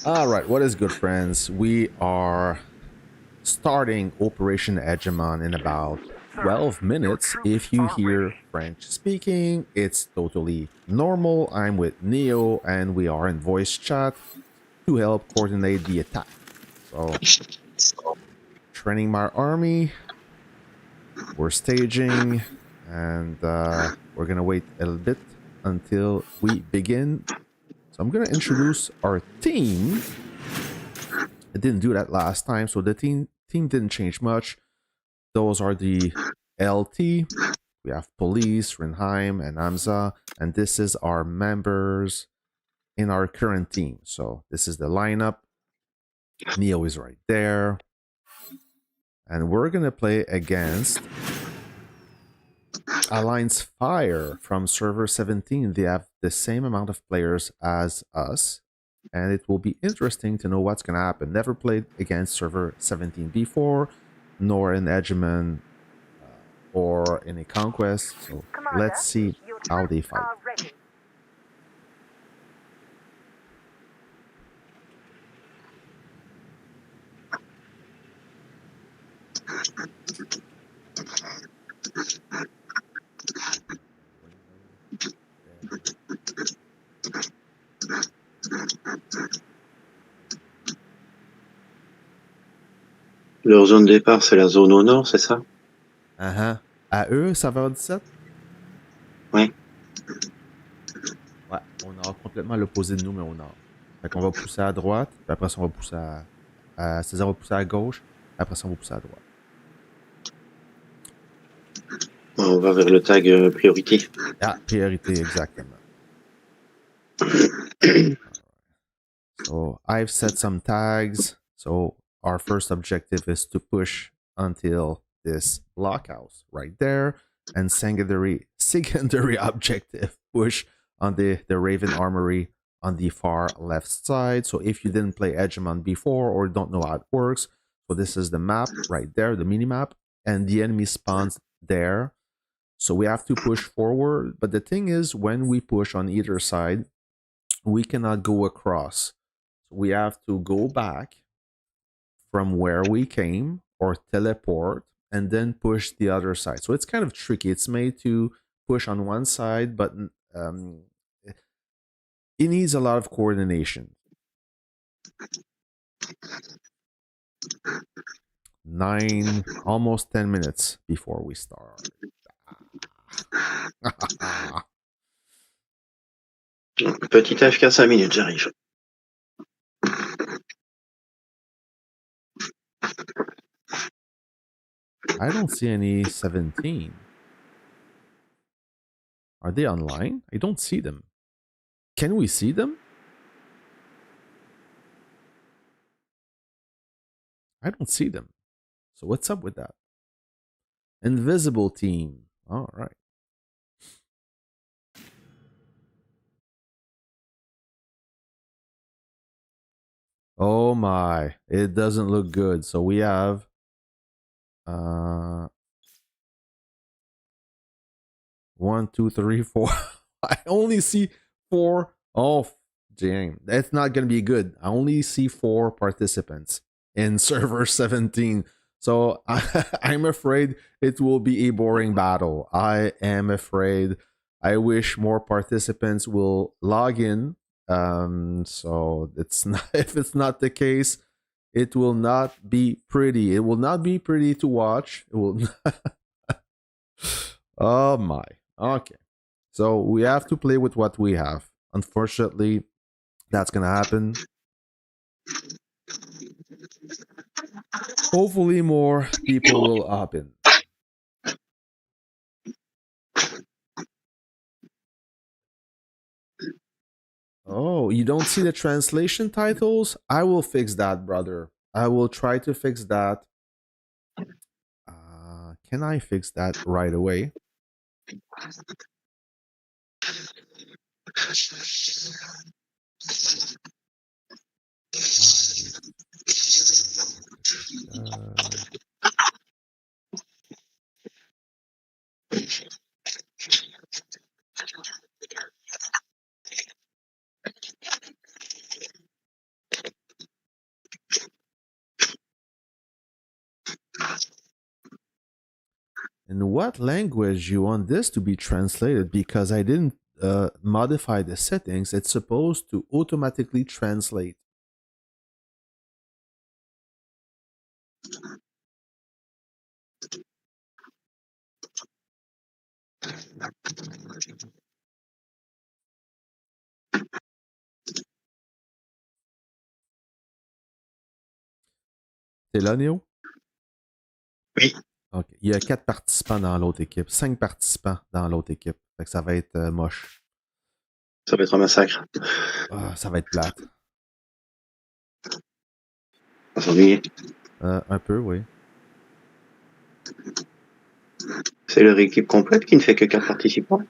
All right, what is good, friends? We are starting Operation Hegemon in about 12 minutes. If you hear French speaking, it's totally normal. I'm with Neo, and we are in voice chat to help coordinate the attack. So, training my army, we're staging, and we're gonna wait a little bit until we begin. So, I'm gonna introduce our team. I didn't do that last time, so the team didn't change much. Those are the LT. We have Police, Renheim, and Amza, and this is our members in our current team. So this is the lineup. Neo is right there. And we're gonna play against Alliance Fire from server 17. They have the same amount of players as us. And it will be interesting to know what's gonna happen. Never played against server 17 before, nor in Hegemon or in a conquest. So let's see how they fight. Leur zone de départ, c'est la zone au nord, c'est ça? Uh-huh. À eux, ça va 17? Ouais. Ouais, au nord, complètement l'opposé de nous, mais au nord. Fait qu'on va pousser à droite, puis après ça, on va pousser César va pousser à gauche, après ça, on va pousser à droite. On va vers le tag priorité. Ah, priorité, exactement. So, I've set some tags. So, our first objective is to push until this blockhouse right there. And secondary objective, push on the Raven Armory on the far left side. So if you didn't play Hegemon before or don't know how it works, so this is the map right there, the mini map, and the enemy spawns there. So we have to push forward. But the thing is, when we push on either side, we cannot go across. We have to go back from where we came or teleport and then push the other side. So it's kind of tricky. It's made to push on one side, but it needs a lot of coordination. 9, almost 10 minutes before we start. Petit AFK 5 minutes, j'arrive. I don't see any 17. Are they online? I don't see them. Can we see them? I don't see them. So what's up with that? Invisible team. All right. Oh my, it doesn't look good. So we have one, two, three, four. I only see 4. Oh, dang. That's not going to be good. I only see 4 participants in server 17. So I'm afraid it will be a boring battle. I am afraid. I wish more participants will log in. So it's not, if it's not the case, it will not be pretty. It will not be pretty to watch. It will not. Oh my. Okay. So we have to play with what we have. Unfortunately, that's gonna happen. Hopefully more people will hop in. Oh, you don't see the translation titles? I will fix that, brother. I will try to fix that. Can I fix that right away? in what language you want this to be translated, because I didn't modify the settings. It's supposed to automatically translate. T'es là, Néo? Oui, Ok. Il y a 4 participants dans l'autre équipe, 5 participants dans l'autre équipe. Fait que ça va être moche. ça va être un massacre. Ah, ça va être plate. On va s'ennuyer. Un peu, oui. C'est leur équipe complète qui ne fait que 4 participants.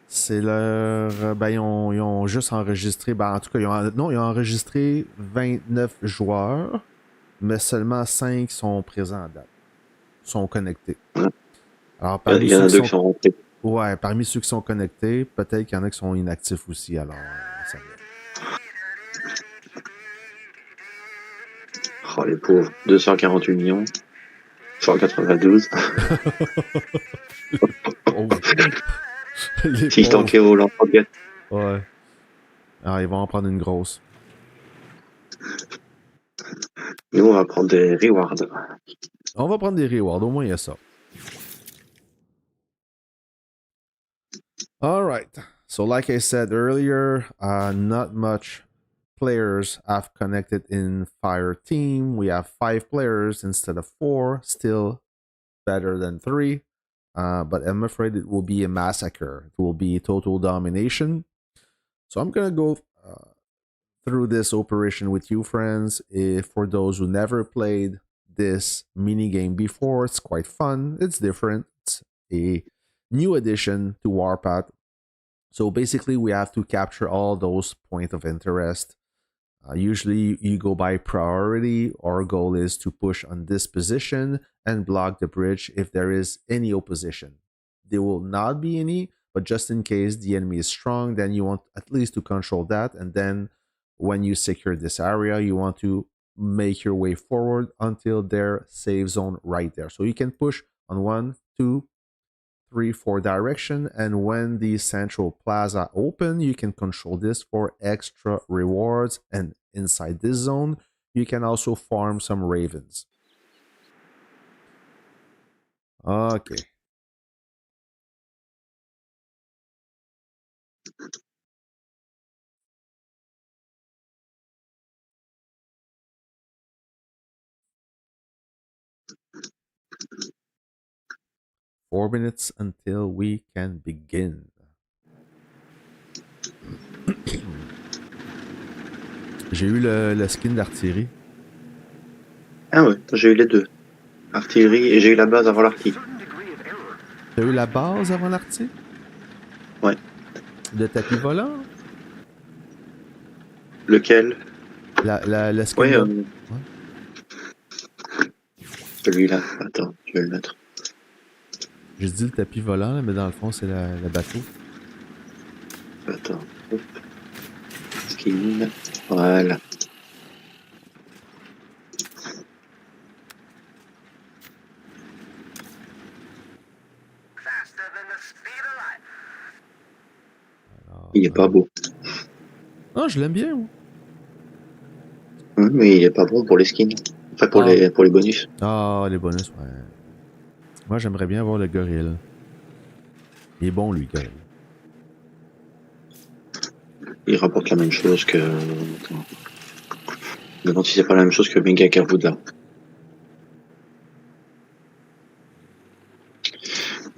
C'est leur. Ben, ils ont juste enregistré. Ben, en tout cas, ils ont enregistré 29 joueurs, mais seulement 5 sont présents à date. Sont connectés. Ouais. Alors, Il y en a 2 qui sont rentrés. Ouais, parmi ceux qui sont connectés, peut-être qu'il y en a qui sont inactifs aussi, alors ça vient. Oh, les pauvres. 248 millions. 192. Pauvres. Les Si je pauvres. tanquais au lance-roquette. Ouais. Alors, ils vont en prendre une grosse. Nous, on va prendre des rewards. On va prendre des rewards, au moins il y a ça. All right. So, like I said earlier, not much players have connected in Fire Team. We have 5 players instead of 4. Still better than 3. But I'm afraid it will be a massacre. It will be total domination. So I'm going to go through this operation with you, friends. If for those who never played this mini game before, it's quite fun. It's different. It's a new addition to Warpath. So basically, we have to capture all those points of interest. Usually, you go by priority. Our goal is to push on this position and block the bridge if there is any opposition. There will not be any, but just in case the enemy is strong, then you want at least to control that. And then when you secure this area, you want to make your way forward until their safe zone right there. So you can push on 1, 2, 3, 4 direction, and when the central plaza open, you can control this for extra rewards. And inside this zone, you can also farm some ravens. Okay. Four minutes until we can begin. J'ai eu le skin d'artillerie. Ah ouais, j'ai eu les deux. Artillerie et j'ai eu la base avant l'artillerie. T'as eu la base avant l'artillerie? Ouais. De tapis volant? Lequel? Le skin Ouais, de... Ouais. Celui-là. Attends, je vais le mettre. J'ai dit le tapis volant, là, mais dans le fond, c'est le bateau. Attends. Hop. Skin. Voilà. Alors, Il est pas beau. Ah, je l'aime bien, moi. Mais il est pas bon pour les skins. Enfin, pour les bonus. Ah, les bonus, ouais. Moi, j'aimerais bien avoir le gorille. Il est bon, lui, gorille. Il rapporte la même chose que... Attends. Je me demande si c'est pas la même chose que Mega Karuda.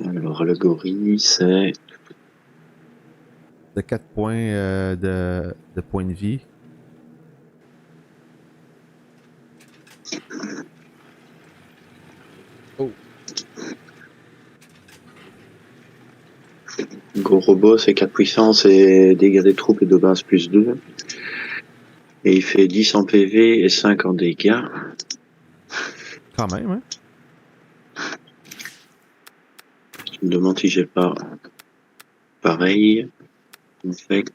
Alors, le gorille, c'est... De 4 points de points de vie. Oh. Gros robot, c'est 4 puissance et dégâts des troupes et de base plus 2. Et il fait 10 en PV et 5 en dégâts. Quand même, hein? Je me demande si j'ai pas pareil. Avec...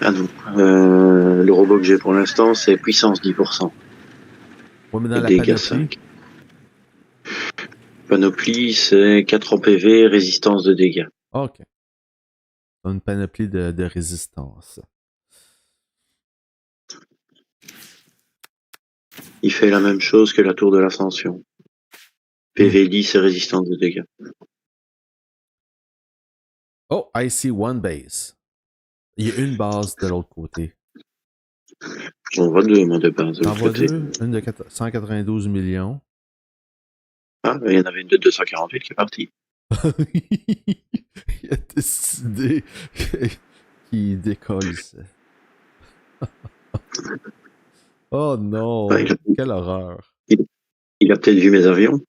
Ah non. Le robot que j'ai pour l'instant, c'est puissance 10%. Ouais, mais dans Et la dégâts panoplie. 5. Panoplie, c'est 4 en PV, résistance de dégâts. Ok. Une panoplie de résistance. Il fait la même chose que la tour de l'ascension. PV 10 et résistance de dégâts. Oh, I see one base. Il y a une base de l'autre côté. J'en vois deux, moi, de base, de T'en l'autre vois côté. deux? Une de 192 millions. Ah, il y en avait une de 248 qui est partie. Il a décidé qu'il décolle ici. Oh Enfin, non, quelle horreur. il- il a peut-être vu mes avions.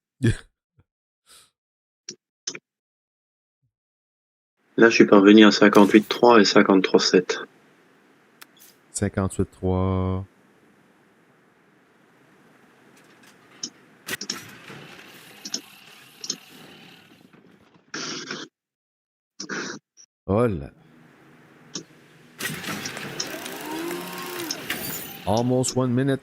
Là, je suis parvenu à 58,3 et 53,7. 58-3. Oh là. Almost 1 minute.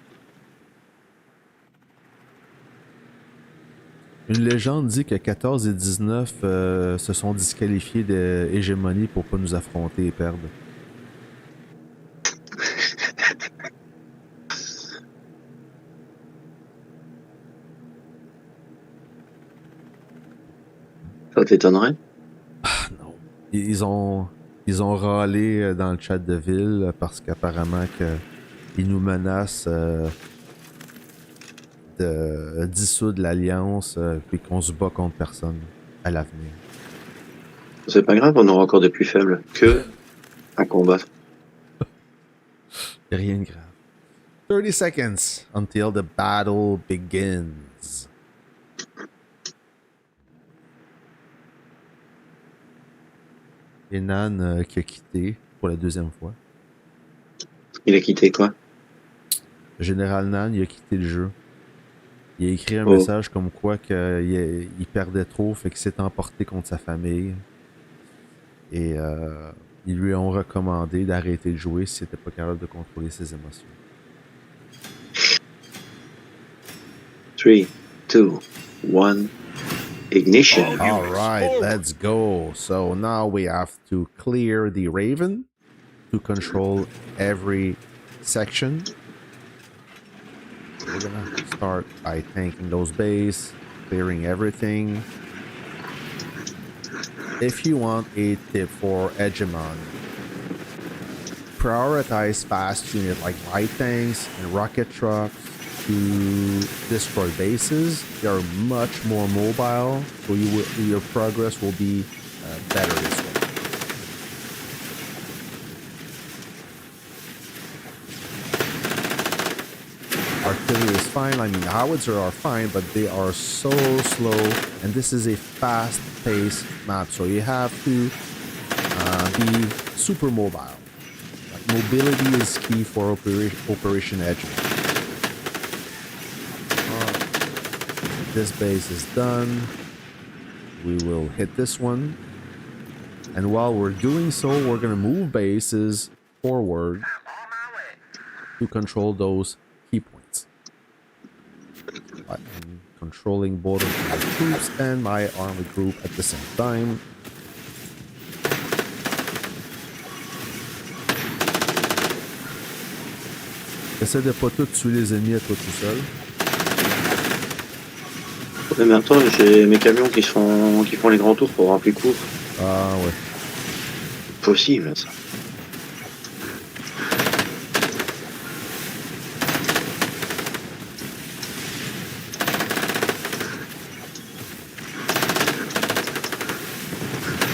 Une légende dit que 14 et 19 se sont disqualifiés de Hegemony pour pas nous affronter et perdre. Ça t'étonnerait? Ah non. Ils ont râlé dans le chat de ville parce qu'apparemment ils nous menacent de dissoudre l'alliance puis qu'on se bat contre personne à l'avenir. C'est pas grave, on aura encore des plus faibles que à combattre. Rien de grave. 30 seconds until the battle begins. Et Nan qui a quitté pour la deuxième fois. Il a quitté quoi? Le général Nan, il a quitté le jeu. Il a écrit un Oh. message comme quoi il perdait trop, fait qu'il s'est emporté contre sa famille. Et ils lui ont recommandé d'arrêter de jouer s'il n'était pas capable de contrôler ses émotions. 3, 2, 1, ignition. All right, let's go. So now we have to clear the Raven to control every section. We're gonna start by tanking those bases, clearing everything. If you want a tip for Hegemon, prioritize fast units like light tanks and rocket trucks to destroy bases. They are much more mobile, so your progress will be better this way. Artillery is fine. I mean, howitzer are fine, but they are so slow, and this is a fast-paced map, so you have to be super mobile. Like, mobility is key for Operation Edge. This base is done. We will hit this one, and while we're doing so, we're gonna move bases forward to control those key points. I'm controlling both of my troops and my army group at the same time. Essaie de pas tout tuer les ennemis à toi tout seul. Mais attends, j'ai mes camions qui font les grands tours pour avoir plus court. Ah ouais. Possible, ça.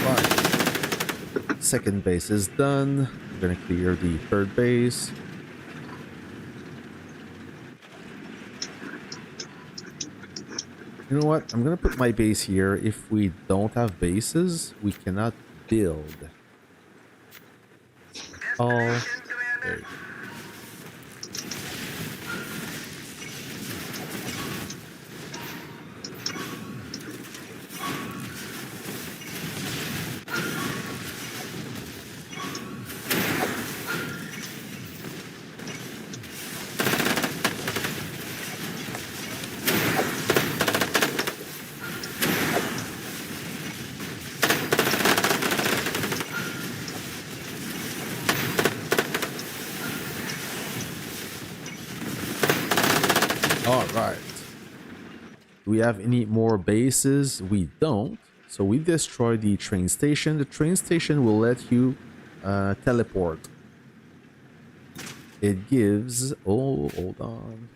Right. Second base is done. We're gonna clear the third base. You know what? I'm gonna put my base here. If we don't have bases, we cannot build. Oh, there you go. All right. Do we have any more bases? We don't. So we destroyed the train station. The train station will let you teleport. It gives... Oh, hold on.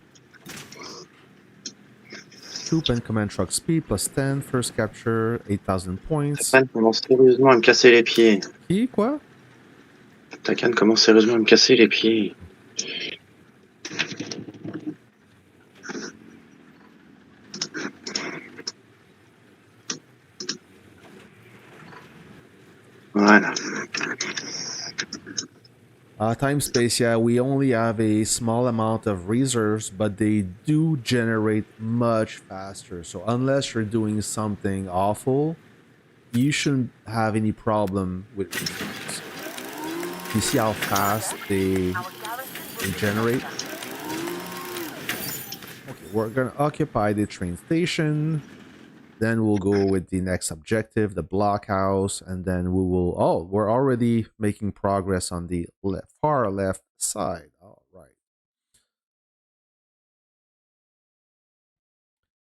Troop and command truck speed plus 10. First capture, 8,000 points. Ta canne commence sérieusement à me casser les pieds. Qui, quoi? Ta canne commence sérieusement à me casser les pieds. Voilà. Time space, yeah, we only have a small amount of reserves, but they do generate much faster. So unless you're doing something awful, you shouldn't have any problem with reserves. You see how fast they generate? Okay, we're gonna occupy the train station. Then we'll go with the next objective, the blockhouse, and then we will... Oh, we're already making progress on the far left side. All right.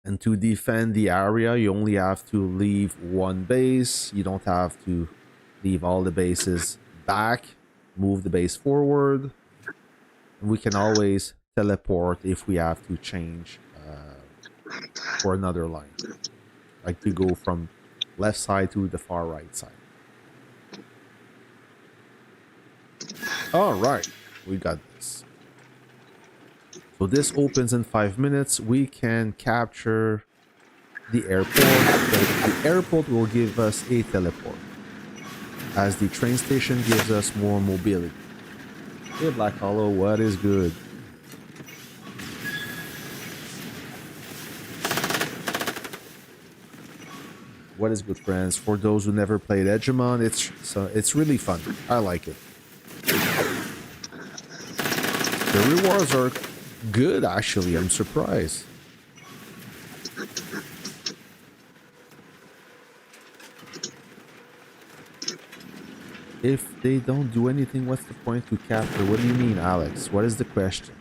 And to defend the area, you only have to leave one base. You don't have to leave all the bases back. Move the base forward. And we can always teleport if we have to change for another line. Like to go from left side to the far right side. All right, we got this. So this opens in 5 minutes. We can capture the airport. The airport will give us a teleport, as the train station gives us more mobility. Hey, Black Hollow, what is good? What is good, friends? For those who never played Hegemon, it's really fun. I like it. The rewards are good, actually. I'm surprised. If they don't do anything, what's the point to capture? What do you mean, Alex? What is the question?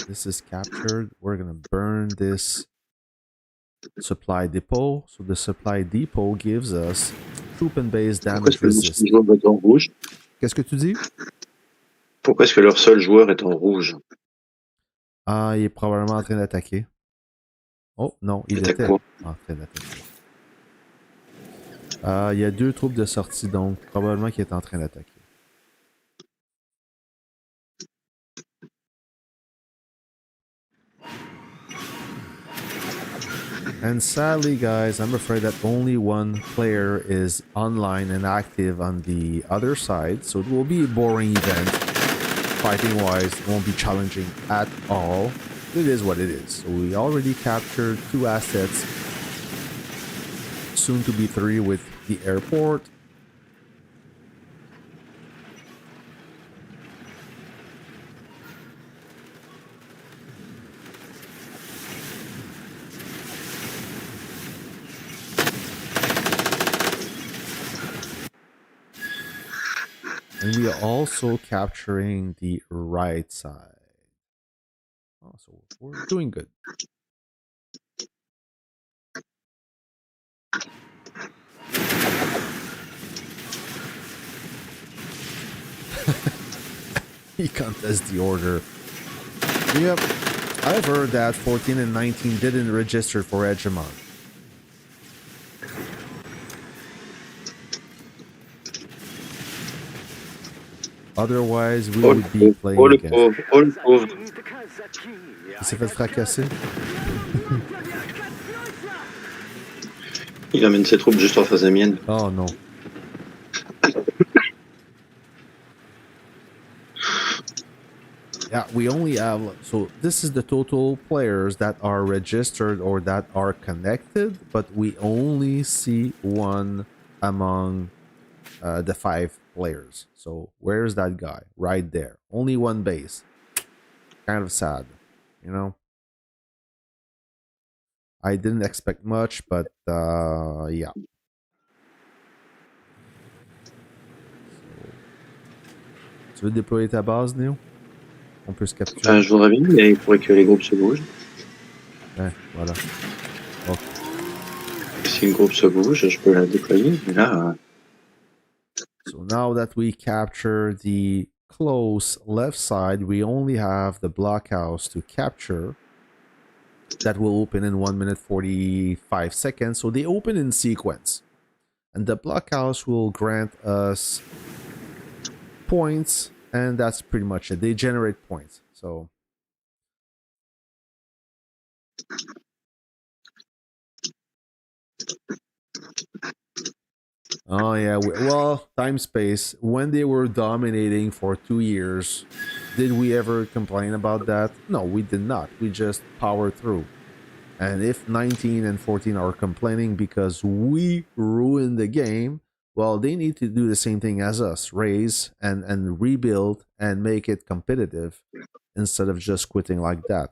This is captured. We're gonna burn this supply depot. So the supply depot gives us troop and base Pourquoi damage est-ce que le resist. joueur est en rouge? Qu'est-ce que tu dis? Pourquoi est-ce que leur seul joueur est en rouge? Ah, il est probablement en train d'attaquer. Oh non, il était quoi? en train d'attaquer. Il y a 2 troupes de sortie, donc probablement qu'il est en train d'attaquer. And sadly, guys, I'm afraid that only one player is online and active on the other side, so it will be a boring event. Fighting-wise, it won't be challenging at all. It is what it is. So we already captured 2 assets, soon to be 3 with the airport. And we are also capturing the right side. Oh, so we're doing good. He contests the order. Yep. I've heard that 14 and 19 didn't register for Hegemon. Otherwise, we would be playing against. Oh le pauvre. Il s'est fait fracasser. Il amène ses troupes juste en face des miennes. Oh no. Yeah, we only have... So this is the total players that are registered or that are connected, but we only see one among the 5 players. So where's that guy? Right there. Only one base. Kind of sad, you know? I didn't expect much, but yeah. Tu veux déployer ta base, Néo? On peut se capturer. Je voudrais bien, mais il faudrait que les groupes se bougent. Voilà. Ok. Si le groupe se bouge, je peux la déployer. Mais là, So now that we capture the close left side, we only have the blockhouse to capture. That will open in 1 minute 45 seconds. So they open in sequence. And the blockhouse will grant us points, and that's pretty much it. They generate points. So oh yeah, well, time space. When they were dominating for 2 years, did we ever complain about that? No, we did not. We just powered through. And if 19 and 14 are complaining because we ruined the game, well, they need to do the same thing as us, raise and rebuild and make it competitive instead of just quitting like that.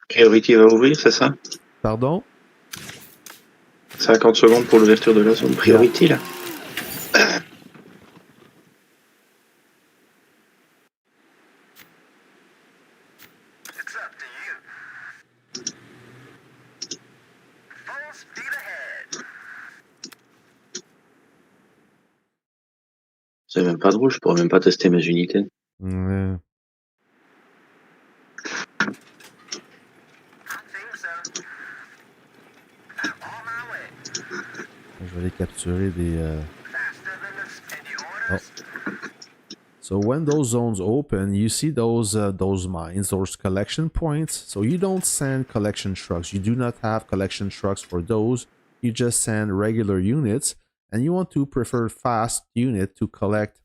Priority va ouvrir, c'est ça? Pardon? 50 secondes pour l'ouverture de la zone. Priority, là? C'est même pas drôle, je pourrais même pas tester mes unités. Ouais. Je vais les capturer des... Oh. So when those zones open, you see those mines, those collection points. So you don't send collection trucks. You do not have collection trucks for those. You just send regular units, and you want to prefer fast unit to collect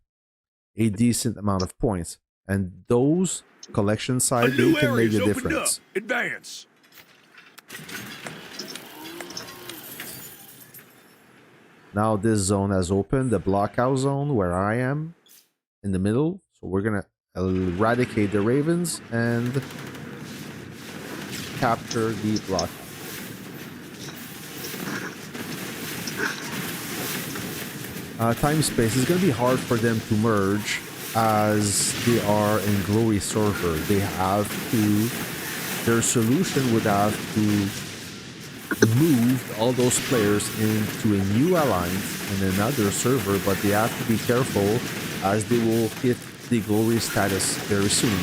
a decent amount of points. And those collection sites, they can make the difference. Advance. Now this zone has opened, the blockhouse zone where I am in the middle. So we're gonna eradicate the ravens and capture the blockhouse. Time space is gonna be hard for them to merge as they are in glory server. They have to, their solution would have to move all those players into a new alliance in another server, but they have to be careful as they will hit the glory status very soon.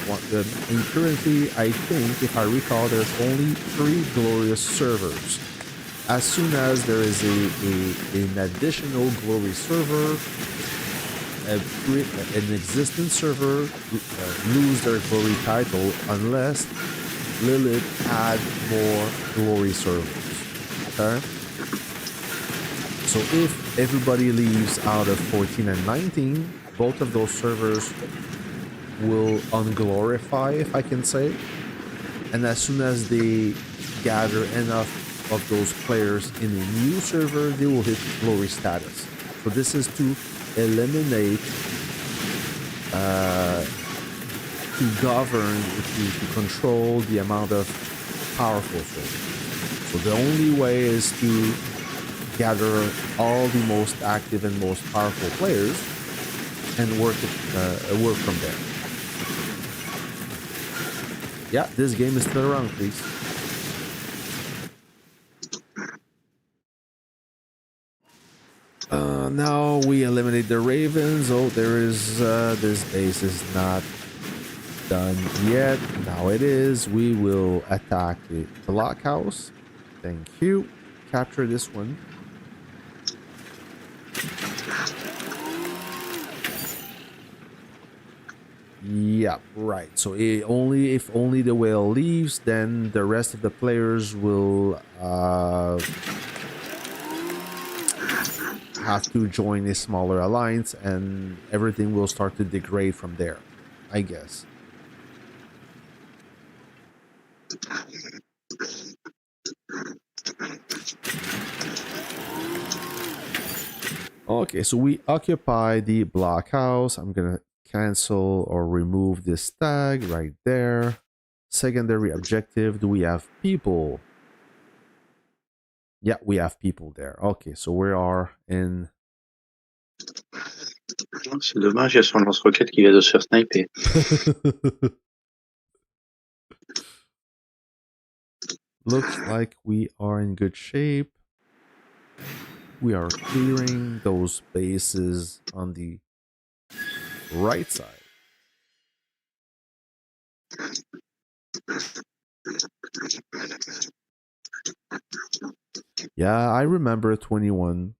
And currently, I think, if I recall, there's only 3 glorious servers. As soon as there is an additional glory server, an existing server lose their glory title unless Lilith add more glory servers. Okay? So if everybody leaves out of 14 and 19, both of those servers will unglorify, if I can say. And as soon as they gather enough of those players in a new server, they will hit glory status. So this is to eliminate, to govern, to control the amount of powerful servers. So the only way is to gather all the most active and most powerful players and work from there. Yeah, this game is still around, please. Now we eliminate the ravens. Oh, there is this base is not done yet. Now it is. We will attack the blockhouse. Thank you. Capture this one. Yeah, right. So if only the whale leaves, then the rest of the players will have to join a smaller alliance, and everything will start to degrade from there, I guess. Okay, so we occupy the blockhouse. I'm gonna cancel or remove this tag right there. Secondary objective, do we have people? Yeah, we have people there. Okay, so we are in... C'est dommage, il y a son lance-roquette qui vient de se faire sniper. Looks like we are in good shape. We are clearing those bases on the right side. Yeah, I remember 21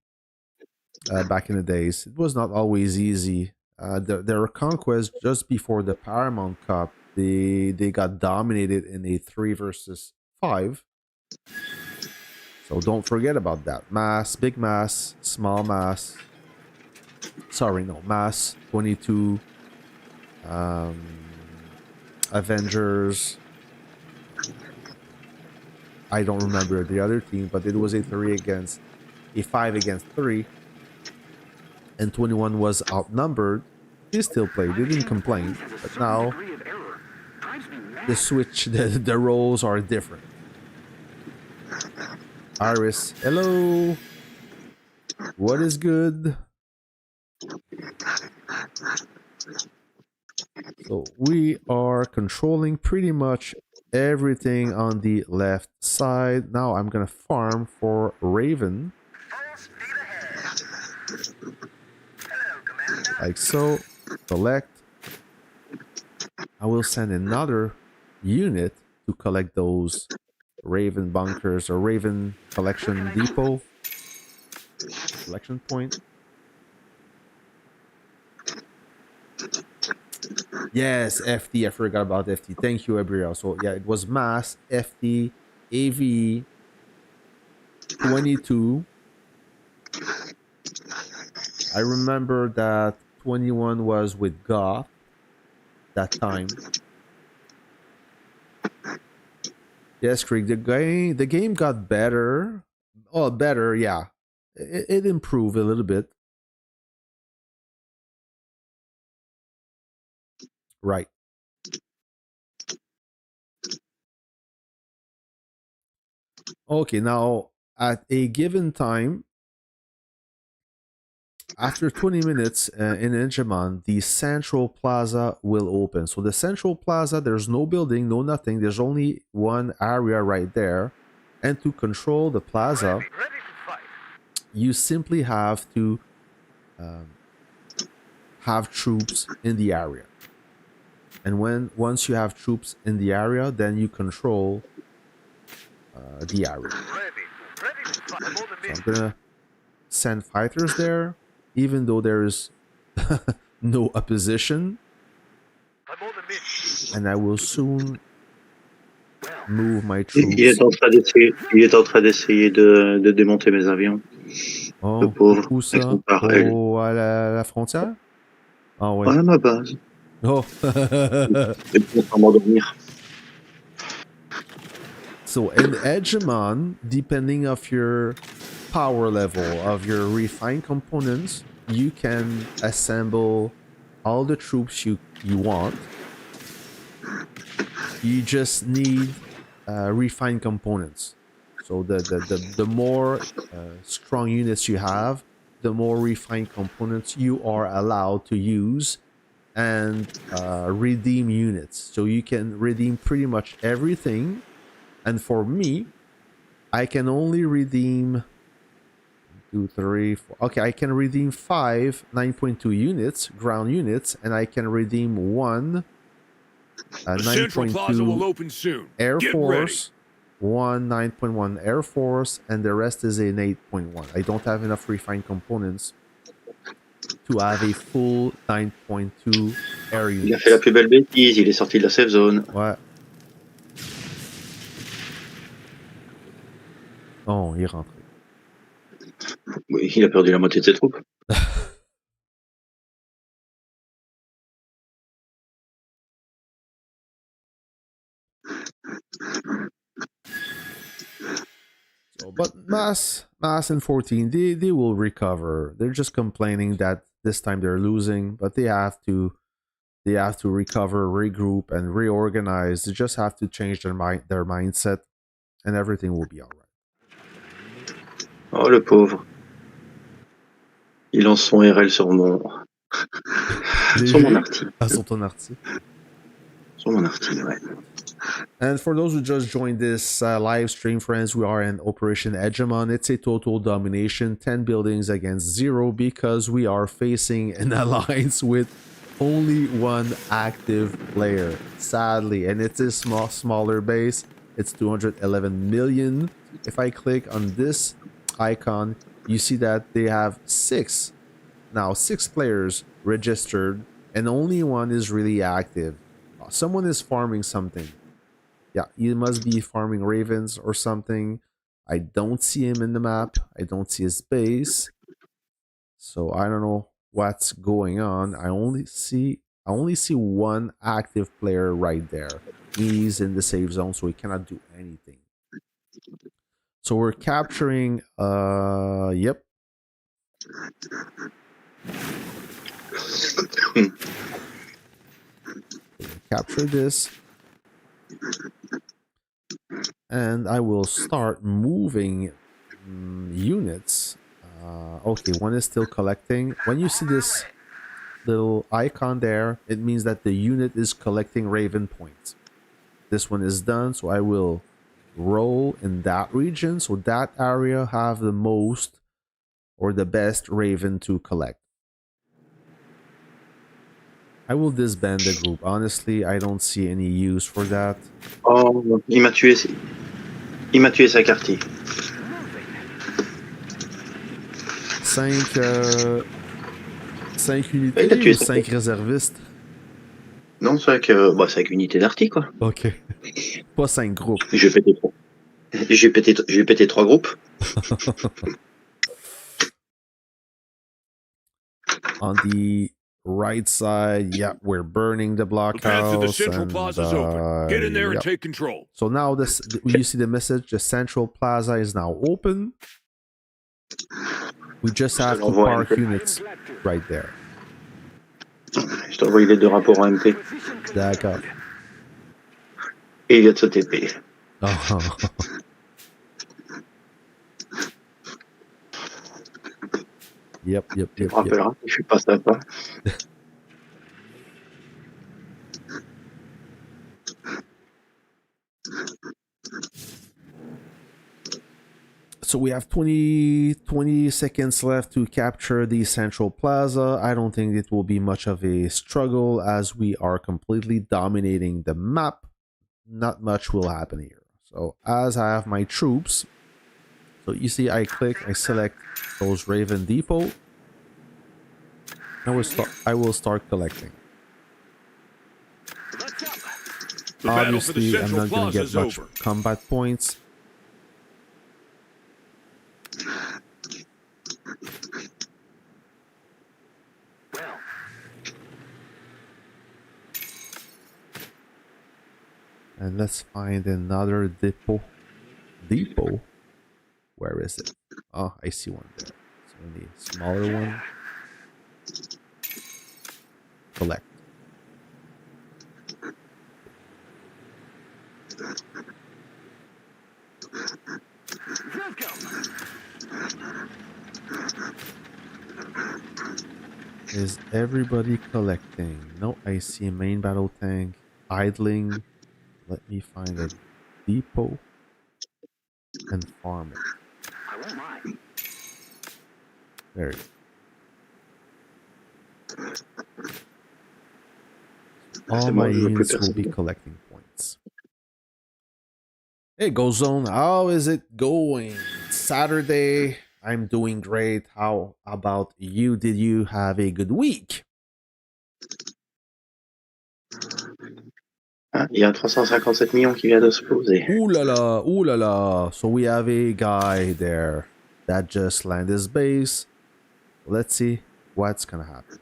back in the days. It was not always easy. Their conquest just before the Paramount Cup, they got dominated in a 3 versus 5. So don't forget about that. Mass, big mass, small mass. Sorry, no, mass 22. Avengers. I don't remember the other team, but it was a 5 against 3, and 21 was outnumbered. They still played. They didn't complain. But now the switch, the roles are different. Iris, hello. What is good? So we are controlling pretty much everything on the left side. Now I'm gonna farm for Raven. Like so. Collect. I will send another unit to collect those Raven bunkers or Raven collection depot. Collection point. Yes, FT. I forgot about FT. Thank you, Abriel. So yeah, it was mass, FT, AV, 22. I remember that 21 was with Goth that time. Yes, Krieg. The game got better. Oh, better, yeah. It improved a little bit. Right. Okay, now at a given time, after 20 minutes in Hegemon, the central plaza will open. So the central plaza, there's no building, no nothing. There's only one area right there. And to control the plaza, you simply have to have troops in the area. And once you have troops in the area, then you control the area. So I'm gonna send fighters there, even though there is no opposition. And I will soon move my troops. Il est en train d'essayer de démonter mes avions. Oh, Le pauvre. où ça? Oh, à la frontière? Ah ouais. Voilà ma base. Oh. Il est en m'endormir. So in Hegemon, depending of your power level of your refined components, you can assemble all the troops you want. You just need refined components. So the more strong units you have, the more refined components you are allowed to use and redeem units. So you can redeem pretty much everything. And for me, I can only redeem 2, 3, 4. Okay, I can redeem 5 9.2 units, ground units, and I can redeem 1 9.2 Air Force, 1 9.1 Air Force, and the rest is an 8.1. I don't have enough refined components to have a full 9.2 air unit. Il a fait la plus belle bêtise, il est sorti de la safe zone. Ouais. Oh, il est rentré. Oui, il a perdu la moitié de ses troupes. So But Mass and 14, they will recover. They're just complaining that this time they're losing, but they have to recover, regroup, and reorganize. They just have to change their mindset, and everything will be all right. Oh, le pauvre. Il lance son RL sur mon arty. Ah, sur ton arty. Sur mon arty, ouais. And for those who just joined this live stream, friends, we are in Operation Hegemon. It's a total domination, 10 buildings against 0, because we are facing an alliance with only one active player, sadly. And it's a smaller base. It's 211 million. If I click on this icon, you see that they have 6 players registered, and only one is really active. Someone is farming something. Yeah, he must be farming ravens or something. I don't see him in the map. I don't see his base. So I don't know what's going on. I only see one active player right there. He's in the safe zone, so he cannot do anything. So we're capturing yep. Capture this. And I will start moving units. Okay, one is still collecting. When you see this little icon there, it means that the unit is collecting Raven points. This one is done, so I will roll in that region. So that area have the most or the best Raven to collect. I will disband the group. Honestly, I don't see any use for that. Oh, il m'a tué sa quartier. 5 unités ou 5 réservistes? Non, 5 unités d'arty, quoi. Ok. Pas 5 groupes. Je vais péter 3 groupes. On the right side, yeah, we're burning the blockhouse. The path to the central plaza is open. Get in there and take control. So now you see the message, the central plaza is now open. We just have to park units right there. Je t'envoie les 2 rapports en MP. D'accord. Et il vient de se TP. Oh. Yep. Tu me rappelleras, je suis pas sympa. So we have 20 seconds left to capture the central plaza. I don't think it will be much of a struggle as we are completely dominating the map. Not much will happen here. So as I have my troops, so you see I select those Raven Depot. I will start collecting. Obviously, I'm not going to get much combat points. And let's find another depot. Where is it? Oh, I see one there. It's only a smaller one. Collect. Is everybody collecting? No, I see a main battle tank idling. Let me find a depot and farm it. I won't mind. There you go. All my units will be collecting points. Hey, Go Zone, how is it going? It's Saturday. I'm doing great. How about you? Did you have a good week? Ah, il y a 357 millions qui vient de se poser. Ooh la la. So we have a guy there that just landed his base. Let's see what's gonna happen.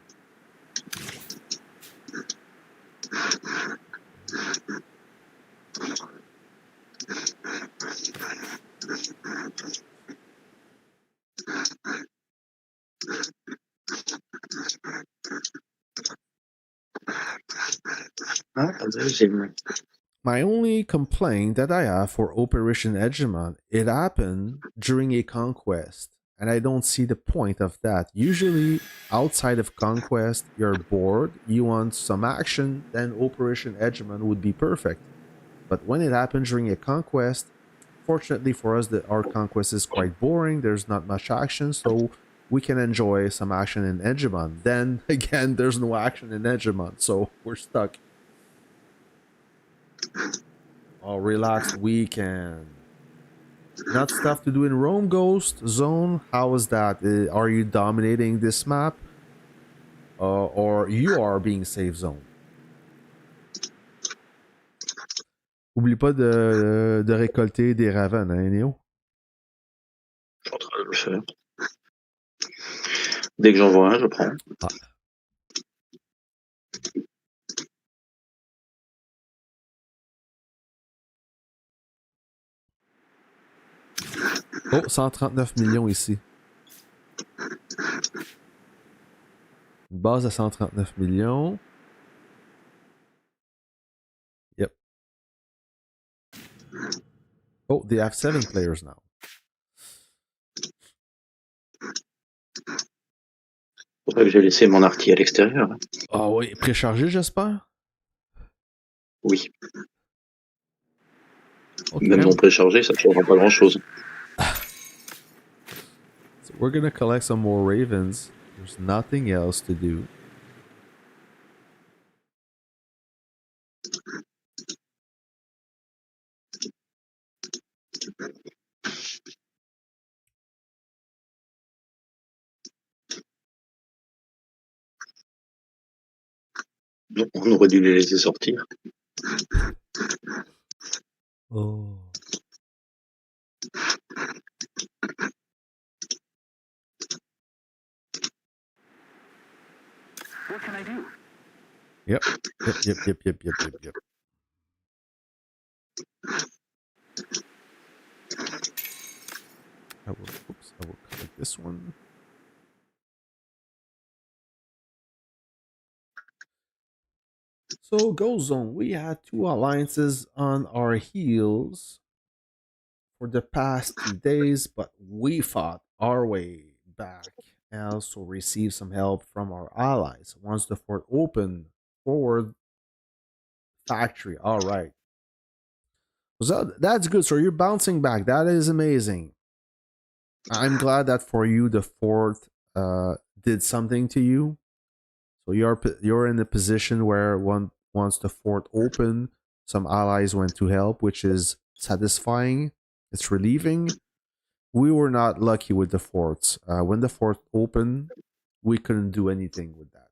Ah, la deuxième. My only complaint that I have for Operation Hegemon, it happened during a conquest, and I don't see the point of that. Usually, outside of conquest, you're bored, you want some action, then Operation Hegemon would be perfect. But when it happened during a conquest, fortunately for us, our conquest is quite boring. There's not much action, so we can enjoy some action in Hegemon. Then again, there's no action in Hegemon, so we're stuck. Oh, relaxed weekend. Not stuff to do in Rome Ghost Zone. How is that? Are you dominating this map? Or you are being safe zone? Oublie pas de récolter des ravens, hein, Néo? Je suis en train de le faire. Dès que j'en vois un, je prends. Ah. Oh, 139 millions ici. Une base de 139 millions. Yep. Oh, they have 7 players now. C'est pour ça que j'ai laissé mon arty à l'extérieur. Ah oui, préchargé, j'espère? Oui. Okay. Même non préchargé, ça ne changera pas grand-chose. So we're gonna collect some more ravens. There's nothing else to do. On aurait dû les laisser sortir. Oh. What can I do? Yep. I will collect this one. So, Go Zone, we had 2 alliances on our heels for the past 2 days, but we fought our way back and also received some help from our allies. Once the fort opened, forward factory. All right. So that's good. So you're bouncing back. That is amazing. I'm glad that for you the fort did something to you. So you're in a position where once the fort opened, some allies went to help, which is satisfying. It's relieving. We were not lucky with the forts. When the fort opened, we couldn't do anything with that,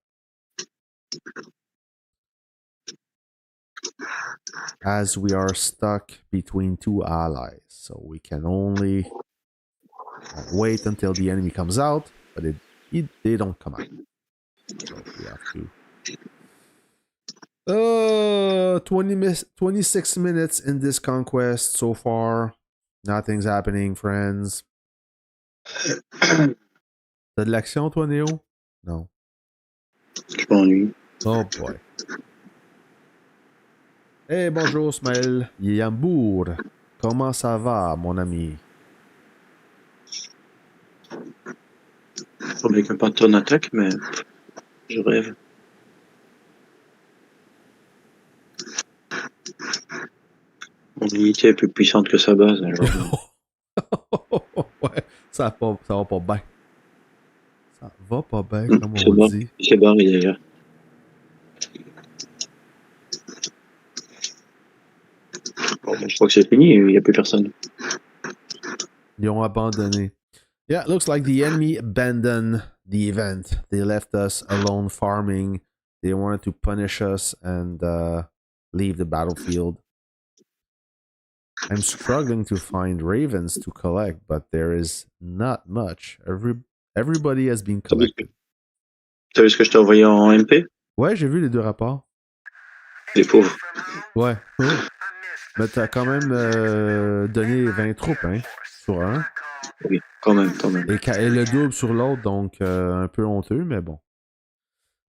as we are stuck between 2 allies. So we can only wait until the enemy comes out, but they don't come out. So we have to 26 minutes in this conquest so far. Nothing's happening, friends. T'as de l'action, toi, Néo? Non. Je m'ennuie. Oh boy. Hey, bonjour, Smaël Yambour. Comment ça va, mon ami? Faudrait qu'un patron attaque, mais je rêve. Mon unité est plus puissante que sa base. Alors... Ouais, ça va pas bien. Ça va pas bien, comme c'est on bon. dit. C'est barré d'ailleurs. Bon, je crois que c'est fini, il n'y a plus personne. Ils ont abandonné. Yeah, it looks like the enemy abandoned the event. They left us alone farming. They wanted to punish us and leave the battlefield. I'm struggling to find ravens to collect, but there is not much. Everybody has been collected. T'as vu ce que je t'ai envoyé en MP? Ouais, j'ai vu les 2 rapports. Les pauvres. Ouais. Mais t'as quand même donné 20 troupes, hein, sur un. Oui, quand même. Et le double sur l'autre, donc un peu honteux, mais bon.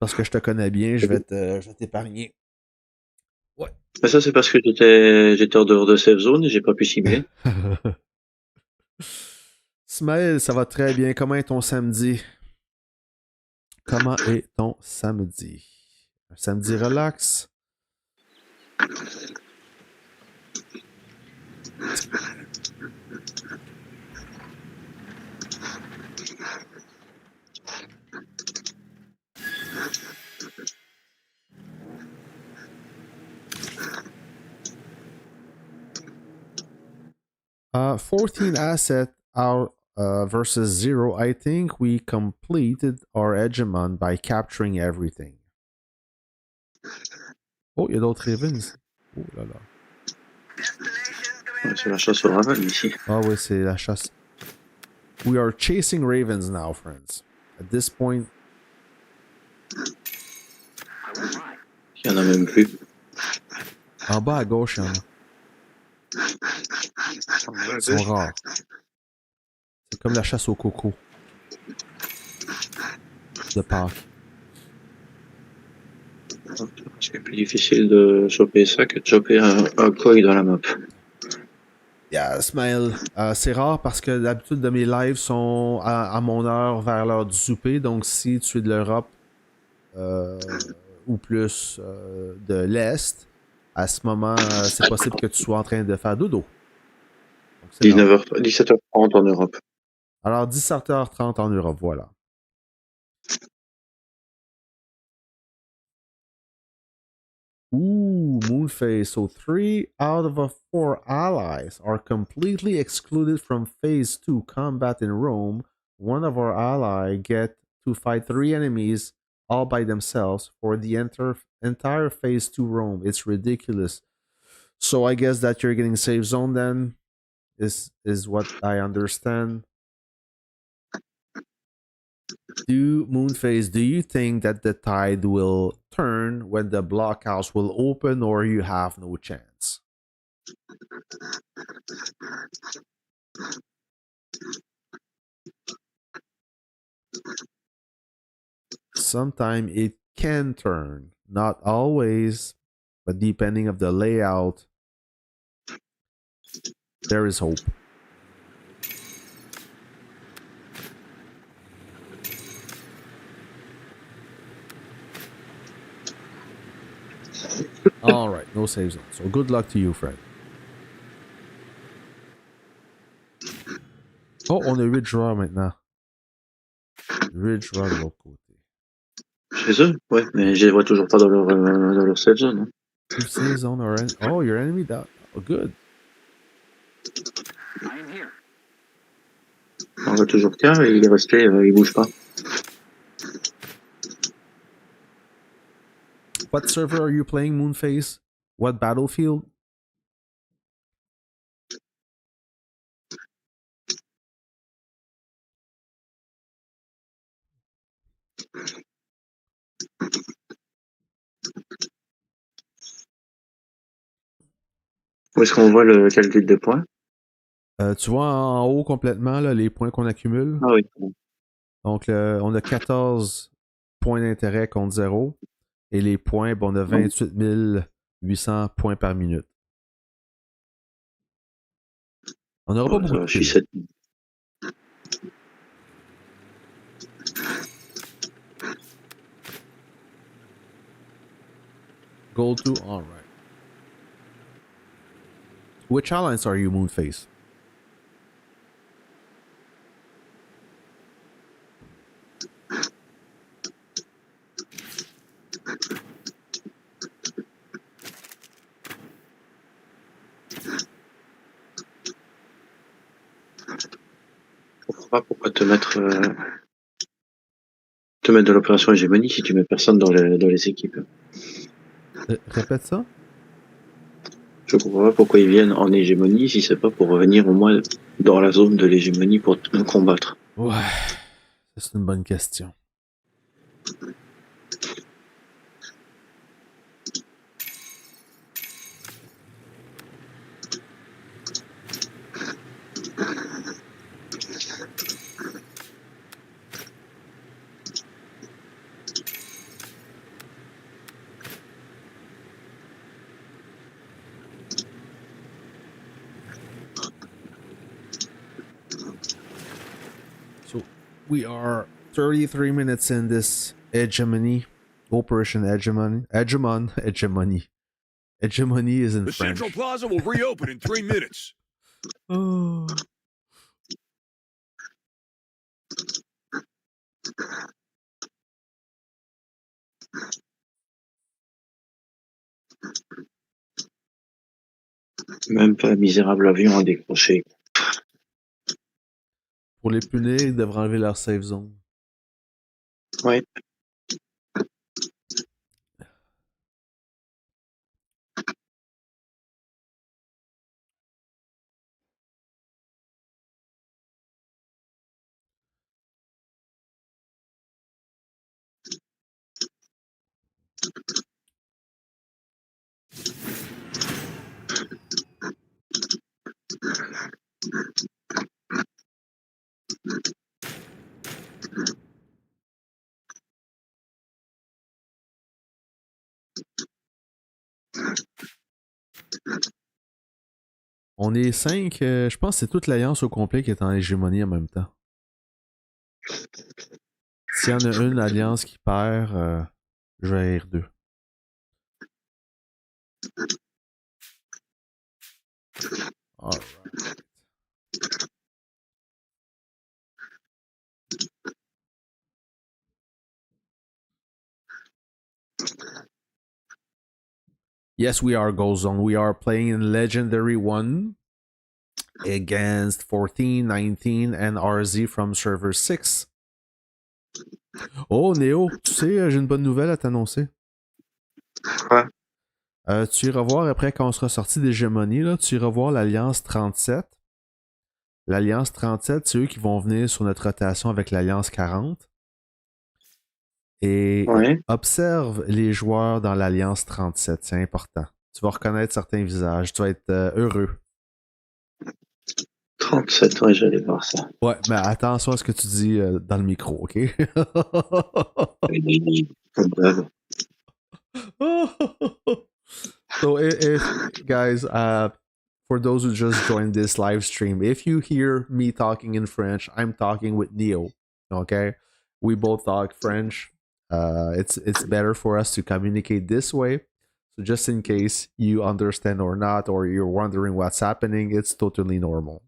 Parce que je te connais bien, je vais t'épargner. Mais ça, c'est parce que j'étais en dehors de safe zone et j'ai pas pu cibler. Smaël, ça va très bien. Comment est ton samedi? Comment est ton samedi? Un samedi relax? 14 asset out versus 0. I think we completed our hegemon by capturing everything. Oh, il y a d'autres ravens. Oh là là. Ouais, c'est la chasse au raval ici. Ah oui, c'est la chasse. We are chasing ravens now, friends. At this point. Il y en a même plus. En bas à gauche, il y en a. Ils sont rares. C'est comme la chasse au coco. De Pâques. C'est plus difficile de choper ça que de choper un koi dans la map. Yeah, Smile. C'est rare parce que d'habitude de mes lives sont à mon heure vers l'heure du souper. Donc si tu es de l'Europe ou plus de l'Est, à ce moment, c'est possible que tu sois en train de faire dodo. Donc, c'est 17h30 en Europe. Alors 17h30 en Europe, voilà. Ooh, Moonface. So 3 out of 4 allies are completely excluded from Phase 2 combat in Rome. One of our ally get to fight 3 enemies all by themselves for the entire Phase 2 Rome. It's ridiculous. So I guess that you're getting safe zone then, is what I understand. Moonface, do you think that the tide will turn when the blockhouse will open, or you have no chance? Sometimes it can turn, not always, but depending of the layout, there is hope. All right, no save zone. So good luck to you, Fred. Oh, on a 8 joueurs maintenant. 8 joueurs de l'autre côté. Chez eux? Ouais, mais je les vois toujours pas dans leur safe zone. Hein. Two safe zone or oh, your enemy down. Oh, good. On voit toujours qu'un et il est resté, il bouge pas. What server are you playing, Moonface? What battlefield? Où est-ce qu'on voit le calcul des points? Tu vois en haut complètement là, les points qu'on accumule. Ah oui. Donc, on a 14 points d'intérêt contre 0. Et les points, on a 28 800 points par minute. On n'aura pas beaucoup de Je suis kills. 7. Gold 2, alright. Which alliance are you, Moonface? Pourquoi te mettre de l'opération hégémonie si tu mets personne dans les équipes? Répète ça? Je comprends pas pourquoi ils viennent en hégémonie si c'est pas pour revenir au moins dans la zone de l'hégémonie pour nous combattre. Ouais, c'est une bonne question. We are 33 minutes in this hegemony, Operation Hegemon. Hegemony. Hegemony is in The French. Central Plaza will reopen in 3 minutes. Oh. Même pas un misérable avion à décrocher. Pour les punir, ils devraient enlever leur safe zone. Ouais. On est 5, je pense que c'est toute l'alliance au complet qui est en hégémonie en même temps. S'il y en a une alliance qui perd, je vais rire d'eux. Alright. Yes, we are Ghost Zone. We are playing in Legendary 1 against 14, 19, and RZ from server 6. Oh, Néo, tu sais, j'ai une bonne nouvelle à t'annoncer. Ouais. Tu iras voir après quand on sera sorti d'hégémonie, là, tu iras voir l'Alliance 37. L'Alliance 37, c'est eux qui vont venir sur notre rotation avec l'Alliance 40. Et Ouais. observe les joueurs dans l'Alliance 37, c'est important. Tu vas reconnaître certains visages, tu vas être heureux. 37, ouais, j'allais voir ça. Ouais, mais attention à ce que tu dis dans le micro, ok? Comme d'hab. So, if guys, for those who just joined this live stream, if you hear me talking in French, I'm talking with Neo. Okay, we both talk French. It's better for us to communicate this way. So just in case you understand or not, or you're wondering what's happening, it's totally normal.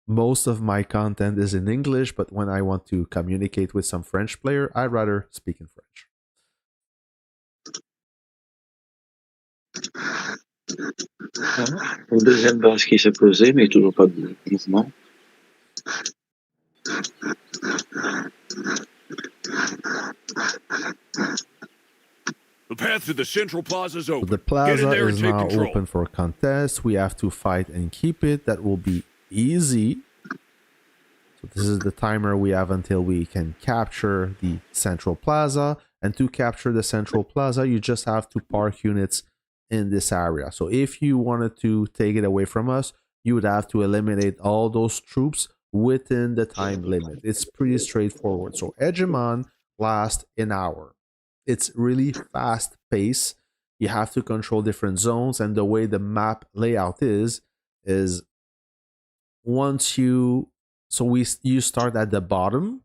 Most of my content is in English, but when I want to communicate with some French player, I'd rather speak in French. Une deuxième base qui s'est posée, mais toujours pas de mouvement. The path to the Central Plaza is So open. the Get in plaza there and is take now control. open for contest. We have to fight and keep it. That will be easy. So this is the timer we have until we can capture the central plaza. And to capture the central plaza, you just have to park units in this area. So if you wanted to take it away from us, you would have to eliminate all those troops within the time limit. It's pretty straightforward. So Hegemon lasts an hour. It's really fast pace. You have to control different zones, and the way the map layout is once you you start at the bottom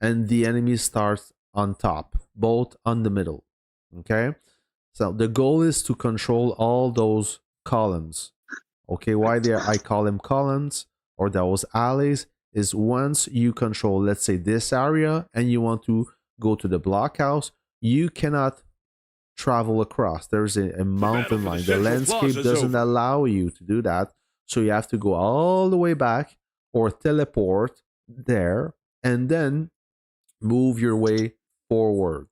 and the enemy starts on top, both on the middle. Okay, so the goal is to control all those columns. Okay, why I call them columns or those alleys is once you control, let's say, this area and you want to go to the blockhouse, you cannot travel across. There's a mountain line. The landscape doesn't allow you to do that. So you have to go all the way back or teleport there and then move your way forward.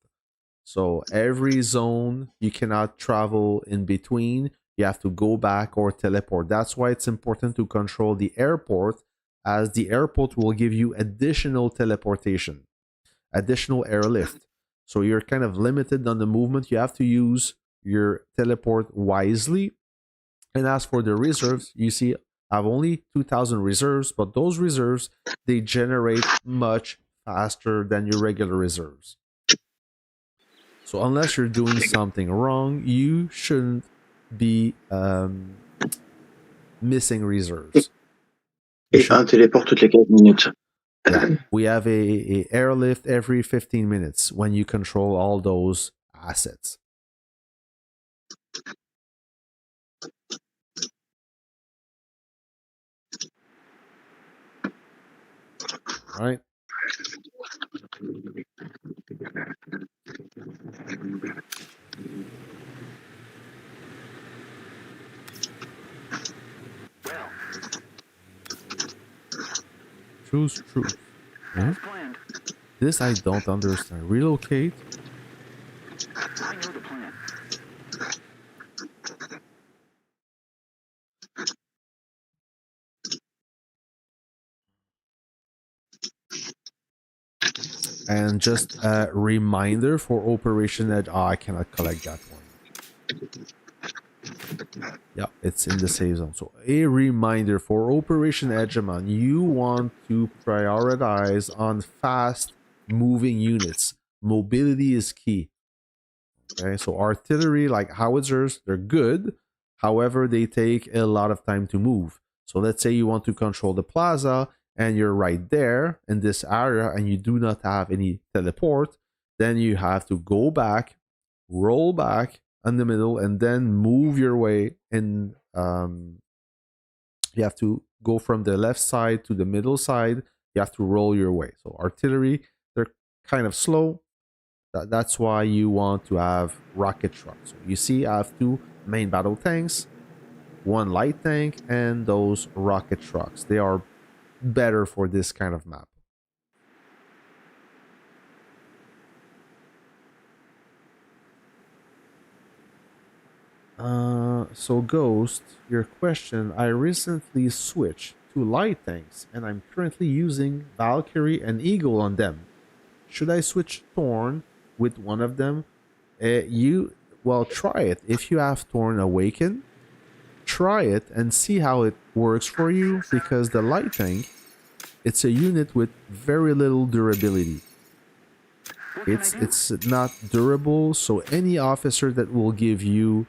So every zone you cannot travel in between. You have to go back or teleport. That's why it's important to control the airport, as the airport will give you additional teleportation, additional airlift. So you're kind of limited on the movement. You have to use your teleport wisely. And as for the reserves, you see I have only 2,000 reserves, but those reserves, they generate much faster than your regular reserves. So unless you're doing something wrong, you shouldn't be missing reserves. Et un téléport toutes les 15 minutes. Yeah, we have a airlift every 15 minutes when you control all those assets. All right. Choose truth. Huh? This I don't understand. Relocate. I know the plan. And just a reminder for Operation Edge. Oh, I cannot collect that one. Yeah, it's in the save zone. So a reminder for Operation Hegemon, you want to prioritize on fast moving units. Mobility is key. Okay, so artillery like howitzers, they're good. However, they take a lot of time to move. So let's say you want to control the plaza and you're right there in this area and you do not have any teleport, then you have to go back, roll back in the middle, and then move your way. And you have to go from the left side to the middle side. You have to roll your way. So artillery, they're kind of slow. That's why you want to have rocket trucks. So you see, I have two main battle tanks, one light tank, and those rocket trucks. They are better for this kind of map. So Ghost, your question, I recently switched to light tanks and I'm currently using Valkyrie and Eagle on them. Should I switch Thorn with one of them? Well, try it. If you have Thorn Awaken, try it and see how it works for you, because the light tank, it's a unit with very little durability. It's not durable, so any officer that will give you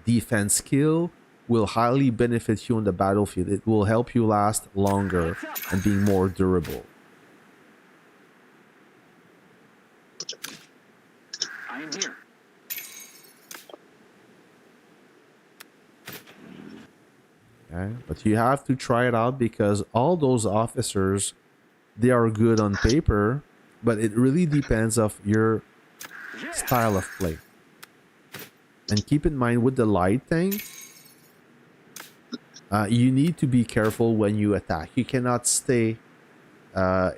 defense skill will highly benefit you on the battlefield. It will help you last longer and be more durable. I am here. Okay? But you have to try it out, because all those officers, they are good on paper, but it really depends of your style of play. And keep in mind with the light tank, you need to be careful when you attack. You cannot stay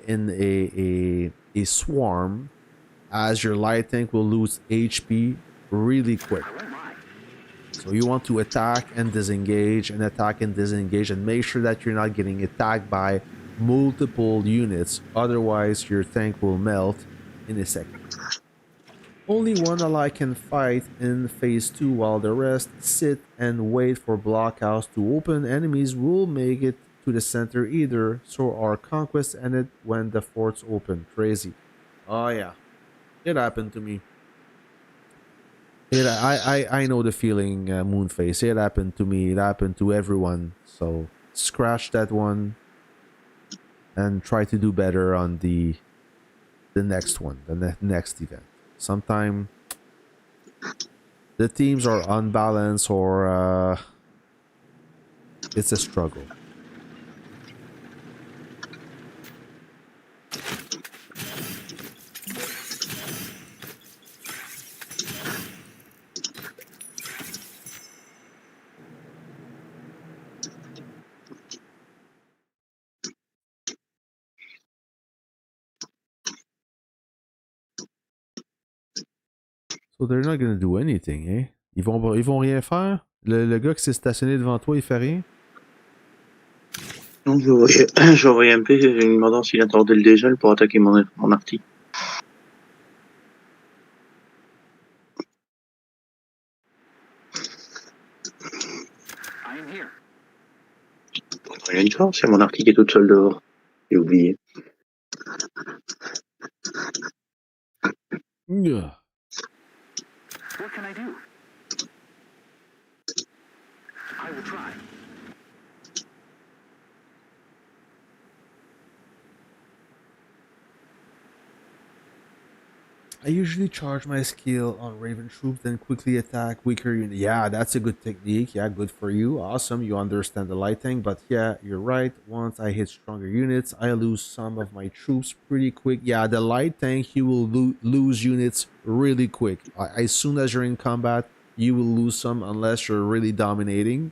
in a swarm, as your light tank will lose HP really quick. So you want to attack and disengage and attack and disengage, and make sure that you're not getting attacked by multiple units. Otherwise, your tank will melt in a second. Only one ally can fight in phase 2, while the rest sit and wait for blockhouse to open. Enemies will make it to the center either, so our conquest ended when the forts opened. Crazy. Oh yeah, it happened to me. I know the feeling, Moonface. It happened to me. It happened to everyone. So scratch that one and try to do better on the next one, the next event. Sometime the teams are unbalanced, or it's a struggle. So they're not gonna do anything, eh? Ils vont rien faire? Le gars qui s'est stationné devant toi, il fait rien? Non, j'ai envoyé MP, lui demandant s'il attendait le dégel pour attaquer mon arty. I am here. Pourtant, il a une chance, c'est mon arty qui est toute seule dehors. J'ai oublié. Yeah. What can I do? I will try. I usually charge my skill on Raven troops, then quickly attack weaker units. Yeah, that's a good technique. Yeah, good for you. Awesome. You understand the light thing. But yeah, you're right. Once I hit stronger units, I lose some of my troops pretty quick. Yeah, the light tank, you will lose units really quick. As soon as you're in combat, you will lose some unless you're really dominating.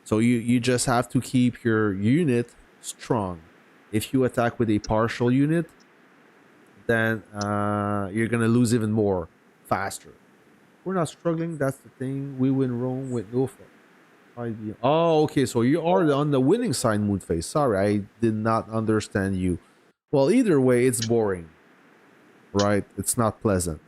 So you just have to keep your unit strong. If you attack with a partial unit, then you're gonna lose even more faster. We're not struggling. That's the thing. We win Rome with no idea. Oh, okay. So you are on the winning side, Moonface. Sorry, I did not understand you. Well, either way, it's boring, right? It's not pleasant.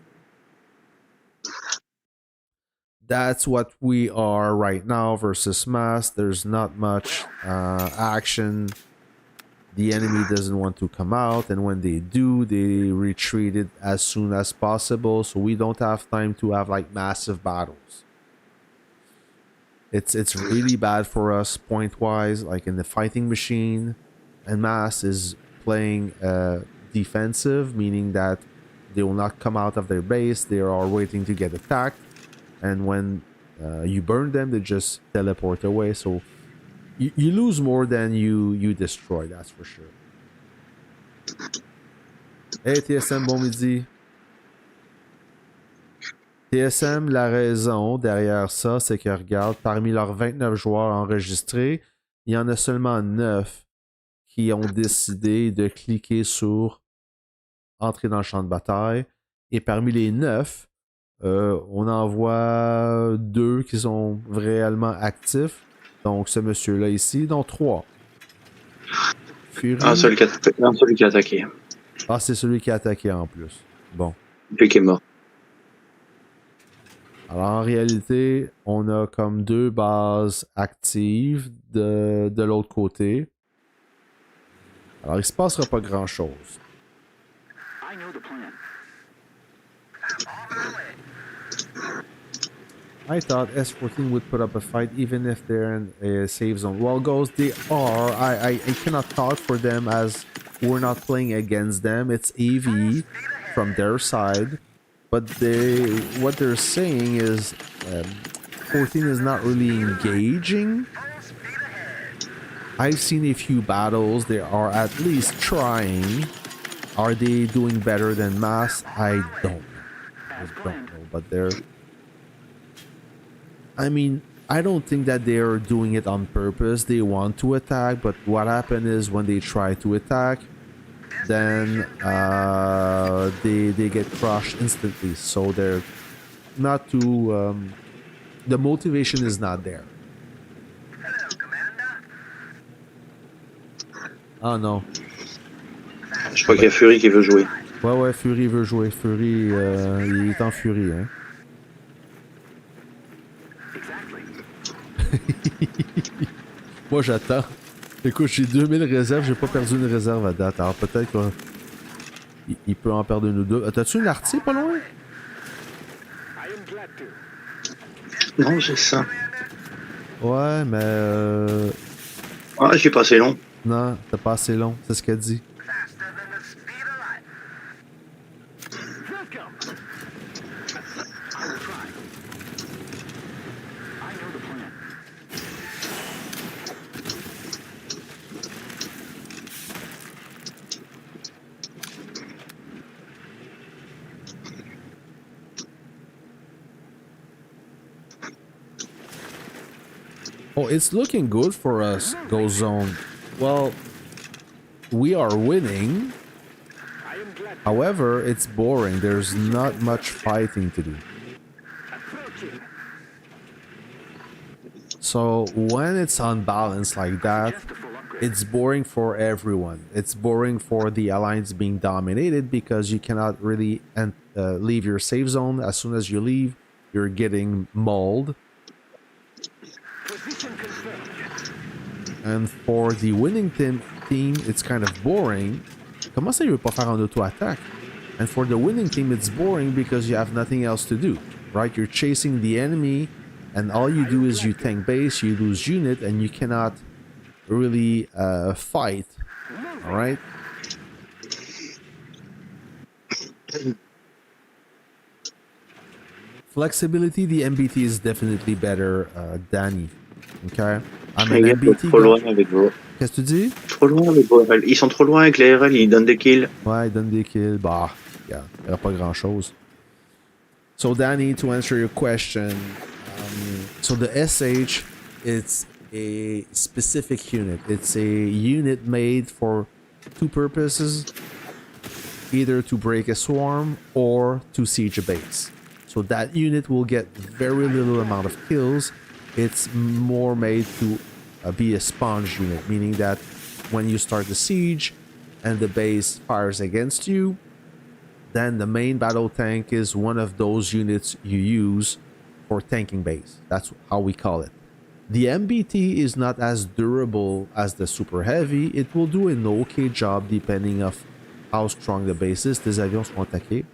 That's what we are right now versus mass. There's not much action. The enemy doesn't want to come out, and when they do, they retreat it as soon as possible, so we don't have time to have like massive battles. It's really bad for us point wise, like in the fighting machine, and mass is playing defensive, meaning that they will not come out of their base. They are waiting to get attacked, and when you burn them, they just teleport away. So you lose more than you destroy, that's for sure. Hey TSM, bon midi. TSM, la raison derrière ça, c'est que regarde, parmi leurs 29 joueurs enregistrés, il y en a seulement 9 qui ont décidé de cliquer sur entrer dans le champ de bataille. Et parmi les 9, on en voit 2 qui sont réellement actifs. Donc, ce monsieur-là ici, donc 3. Fury. Un seul qui a attaqué. Ah, c'est celui qui a attaqué en plus. Bon. Lui qui est mort. Alors, en réalité, on a comme 2 bases actives de l'autre côté. Alors, il se passera pas grand-chose. I know the plan. I thought S14 would put up a fight even if they're in a safe zone. Well, Ghost, they are. I cannot talk for them as we're not playing against them. It's AV from their side. But what they're saying is 14 is not really engaging. I've seen a few battles. They are at least trying. Are they doing better than Mass? I don't know. But they're... I mean, I don't think that they are doing it on purpose. They want to attack, but what happened is when they try to attack, then they get crushed instantly. So they're not too... the motivation is not there. Ah non. Je crois qu'il y a Fury qui veut jouer. Ouais, Fury veut jouer. Fury, il est en furie, hein. Moi, j'attends. Écoute, j'ai 2000 réserves, j'ai pas perdu une réserve à date. Alors peut-être qu'il peut en perdre une ou deux. T'as-tu une artie pas loin? Non, j'ai ça. Ouais, mais... Ah, j'ai pas assez long. Non, t'as pas assez long, c'est ce qu'elle dit. Oh, it's looking good for us, Go Zone. Well, we are winning. However, it's boring. There's not much fighting to do. So when it's unbalanced like that, it's boring for everyone. It's boring for the alliance being dominated because you cannot really leave your safe zone. As soon as you leave, you're getting mauled. And for the winning team, it's kind of boring. Comment ça, il veut pas faire en auto-attaque? And for the winning team, it's boring because you have nothing else to do, right? You're chasing the enemy, and all you do is you tank base, you lose unit, and you cannot really fight, all right? flexibility, the MBT is definitely better, Danny. Okay? I'm Les an gars, vous êtes MBT trop guy. loin avec vos... Qu'est-ce que tu dis? Trop loin avec vos RL. Ils sont trop loin avec les RL, ils donnent des kills. Ouais, il donne des kills. Bah, yeah, il n'y a pas grand-chose. So, Danny, to answer your question, so the SH, it's a specific unit. It's a unit made for two purposes, either to break a swarm or to siege a base. So that unit will get very little amount of kills. It's more made to be a sponge unit, meaning that when you start the siege and the base fires against you, then the main battle tank is one of those units you use for tanking base. That's how we call it. The MBT is not as durable as the super heavy. It will do an okay job depending of how strong the base is. Tes avions sont attaqués.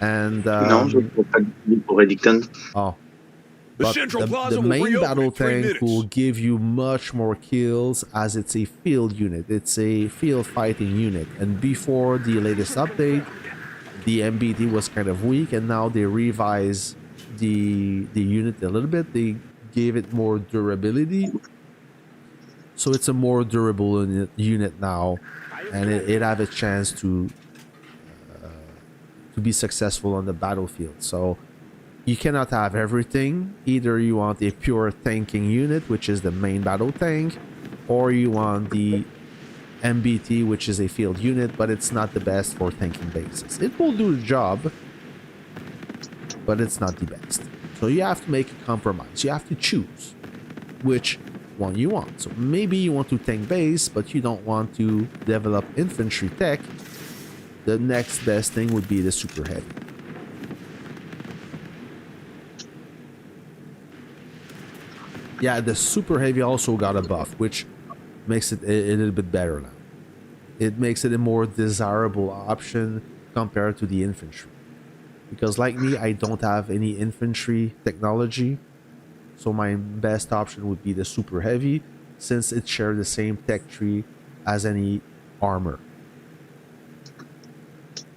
And Non, je ne pas pour Edicton. oh, The but central the plaza will main reopen battle in 3 tank minutes. will give you much more kills as it's a field unit. It's a field fighting unit. And before the latest update, the MBT was kind of weak, and now they revised the unit a little bit. They gave it more durability, so it's a more durable unit now, and it have a chance to be successful on the battlefield. So you cannot have everything. Either you want a pure tanking unit, which is the main battle tank, or you want the MBT, which is a field unit, but it's not the best for tanking bases. It will do the job, but it's not the best. So you have to make a compromise. You have to choose which one you want. So maybe you want to tank base, but you don't want to develop infantry tech. The next best thing would be the super heavy. Yeah, the super heavy also got a buff, which makes it a little bit better now. It makes it a more desirable option compared to the infantry. Because like me, I don't have any infantry technology. So my best option would be the super heavy, since it shares the same tech tree as any armor.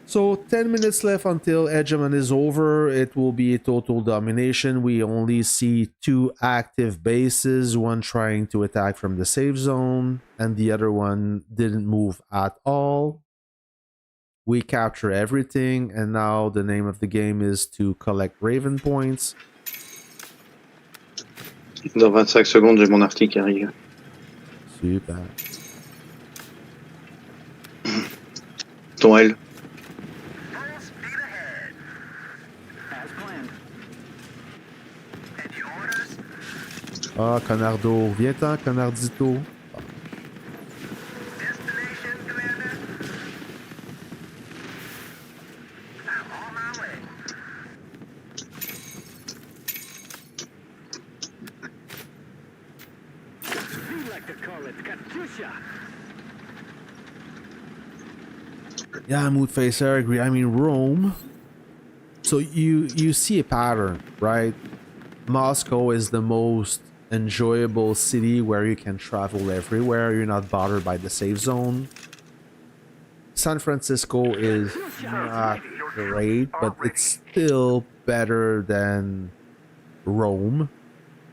So 10 minutes left until Hegemon is over. It will be a total domination. We only see 2 active bases, one trying to attack from the safe zone, and the other one didn't move at all. We capture everything, and now the name of the game is to collect Raven points. Dans 25 secondes, j'ai mon article qui arrive. Super. Ton L. As planned. And your orders? Ah, Conardo. Viens-t'en, Conardito. Destination, Commander? I'm on my way. We like to call it Katusha. Yeah, Moodfacer, I agree. I mean, Rome. So you see a pattern, right? Moscow is the most enjoyable city where you can travel everywhere. You're not bothered by the safe zone. San Francisco is not great, but it's still better than Rome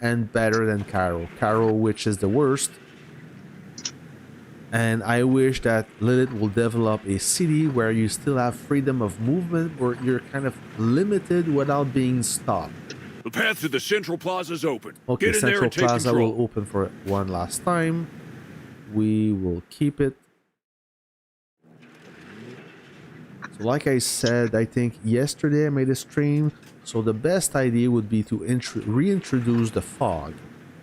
and better than Cairo. Cairo, which is the worst. And I wish that Lilith will develop a city where you still have freedom of movement, where you're kind of limited without being stopped. The path to the central plaza is open. Okay, Get in there Central and take Plaza control. will open for one last time. We will keep it. So like I said, I think yesterday I made a stream. So the best idea would be to reintroduce the fog.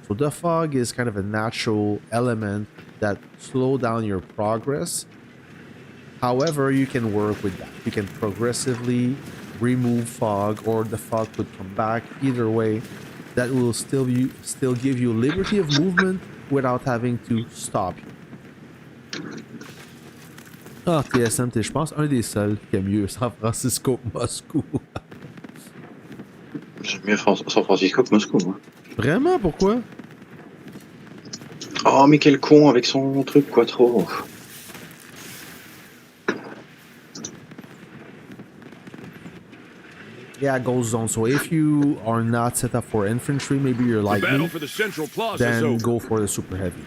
So the fog is kind of a natural element that slow down your progress. However, you can work with that. You can progressively remove fog, or the fog could come back. Either way, that will still give you liberty of movement without having to stop you. Ah, TSM, je pense, un des seuls qui est mieux San Francisco que Moscou. J'aime mieux San Francisco que Moscou, moi. Vraiment, pourquoi? Oh, mais quel con avec son truc, quoi, trop. Yeah, ghost zone. So if you are not set up for infantry, maybe you're The like battle me, for the central plaza is then over. go for the super heavy.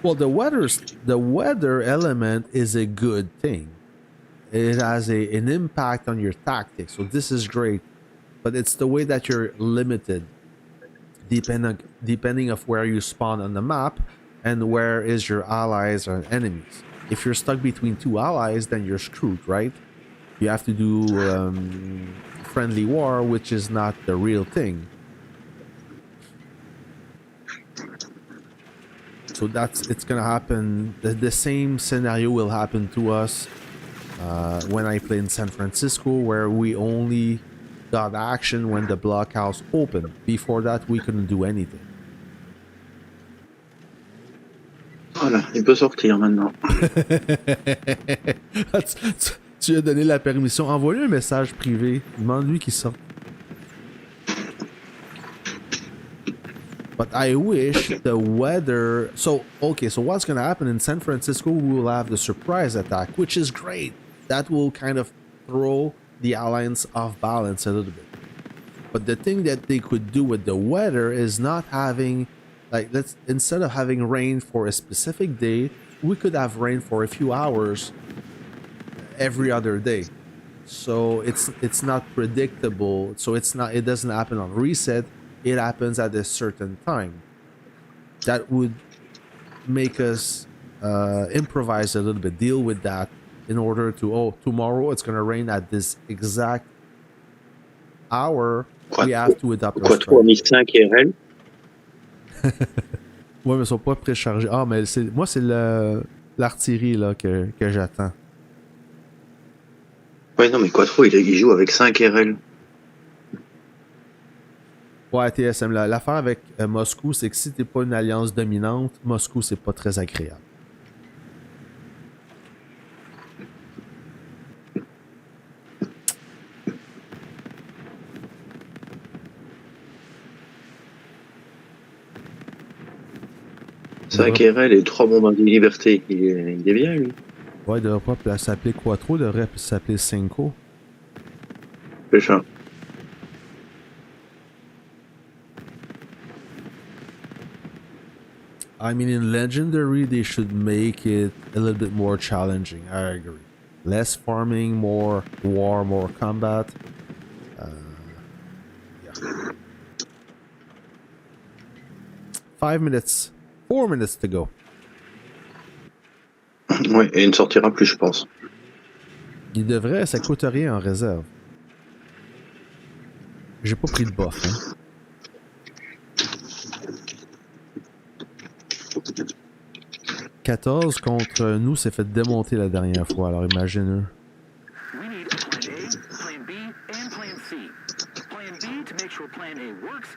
Well, the weather element is a good thing. It has an impact on your tactics, so this is great. But it's the way that you're limited, depending of where you spawn on the map and where is your allies or enemies. If you're stuck between two allies, then you're screwed, right? You have to do friendly war, which is not the real thing. So it's gonna happen. The same scenario will happen to us when I played in San Francisco, where we only got action when the blockhouse opened. Before that, we couldn't do anything. Voilà, il peut sortir maintenant. Tu lui as donné la permission. Envoie-lui un message privé. Demande-lui qu'il sorte. But I wish the weather... So, okay, so what's going to happen in San Francisco, we will have the surprise attack, which is great. That will kind of throw the alliance off balance a little bit. But the thing that they could do with the weather is not having... Like, instead of having rain for a specific day, we could have rain for a few hours every other day. So it's not predictable. So it doesn't happen on reset. It happens at a certain time. That would make us improvise a little bit, deal with that in order to, tomorrow it's going to rain at this exact hour. We have to adopt our Quattro a mis 5 RL. Ouais, mais ils sont pas préchargés. Ah, mais moi, c'est l'artillerie là, que j'attends. Ouais, non, mais Quattro, il joue avec 5 RL. Ouais, TSM, l'affaire avec Moscou, c'est que si t'es pas une alliance dominante, Moscou, c'est pas très agréable. Cinq RL et 3 bombes de liberté. Il est bien, lui. Ouais, il devrait pas s'appeler Quattro, il devrait s'appeler Cinco. C'est ça. I mean, in Legendary, they should make it a little bit more challenging. I agree. Less farming, more war, more combat. Yeah. 5 minutes. 4 minutes to go. Ouais, et il ne sortira plus, je pense. Il devrait, ça coûte rien en réserve. J'ai pas pris de buff, hein. « 14 contre nous s'est fait démonter la dernière fois, alors imagine-eux. We need a plan A, plan B, and plan C. Plan B to make sure plan A works.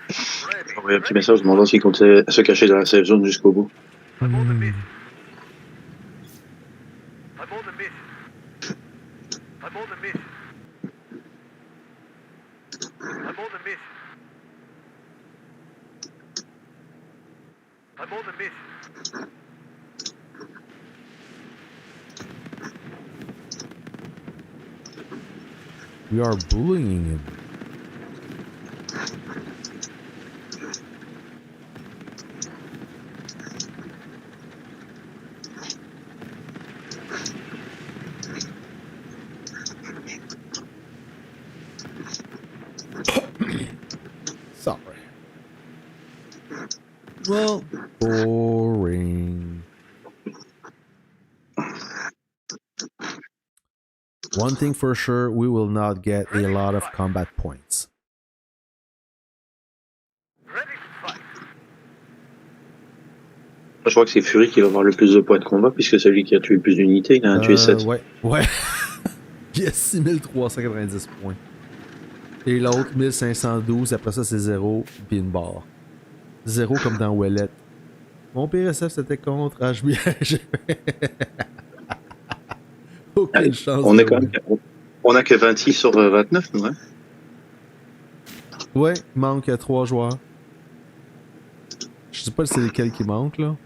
J'ai envoyé un petit message demandant s'il comptait se cacher dans la safe zone jusqu'au bout. I'm on the mission. I'm on the mission. I'm on the mission. I'm on the mission. I'm on the mission. We are bullying him. Sorry. Well, boring. One thing for sure, we will not get a lot of combat points. Ready to fight. Je crois que c'est Fury qui va avoir le plus de points de combat puisque c'est lui qui a tué le plus d'unités. Il en a tué 7. Ouais. Il y a 6390 points. Et l'autre, 1512. Après ça, c'est 0 puis une barre. 0 comme dans Ouellet. Mon PSF, c'était contre HBH. Aucune chance. On est quand même, on a que 26 sur 29, nous, hein? Ouais, il manque 3 joueurs. Je sais pas c'est lesquels qui manquent, là.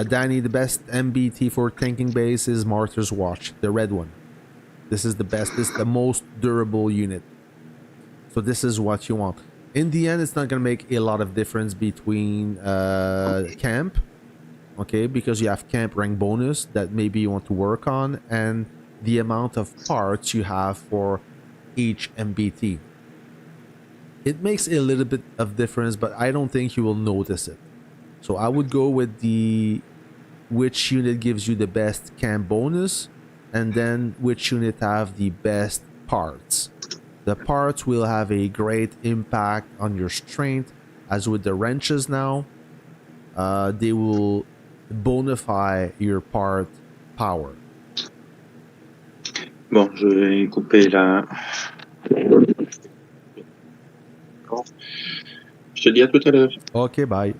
Danny, the best MBT for tanking base is Martyr's Watch, the red one. This is the best. This is the most durable unit. So this is what you want. In the end, it's not going to make a lot of difference between camp, okay, because you have camp rank bonus that maybe you want to work on, and the amount of parts you have for each MBT. It makes a little bit of difference, but I don't think you will notice it. So I would go with the which unit gives you the best camp bonus, and then which unit have the best parts. The parts will have a great impact on your strength, as with the wrenches now. They will bonify your part power. Bon, je vais couper la... Je te dis à tout à l'heure. Okay, bye.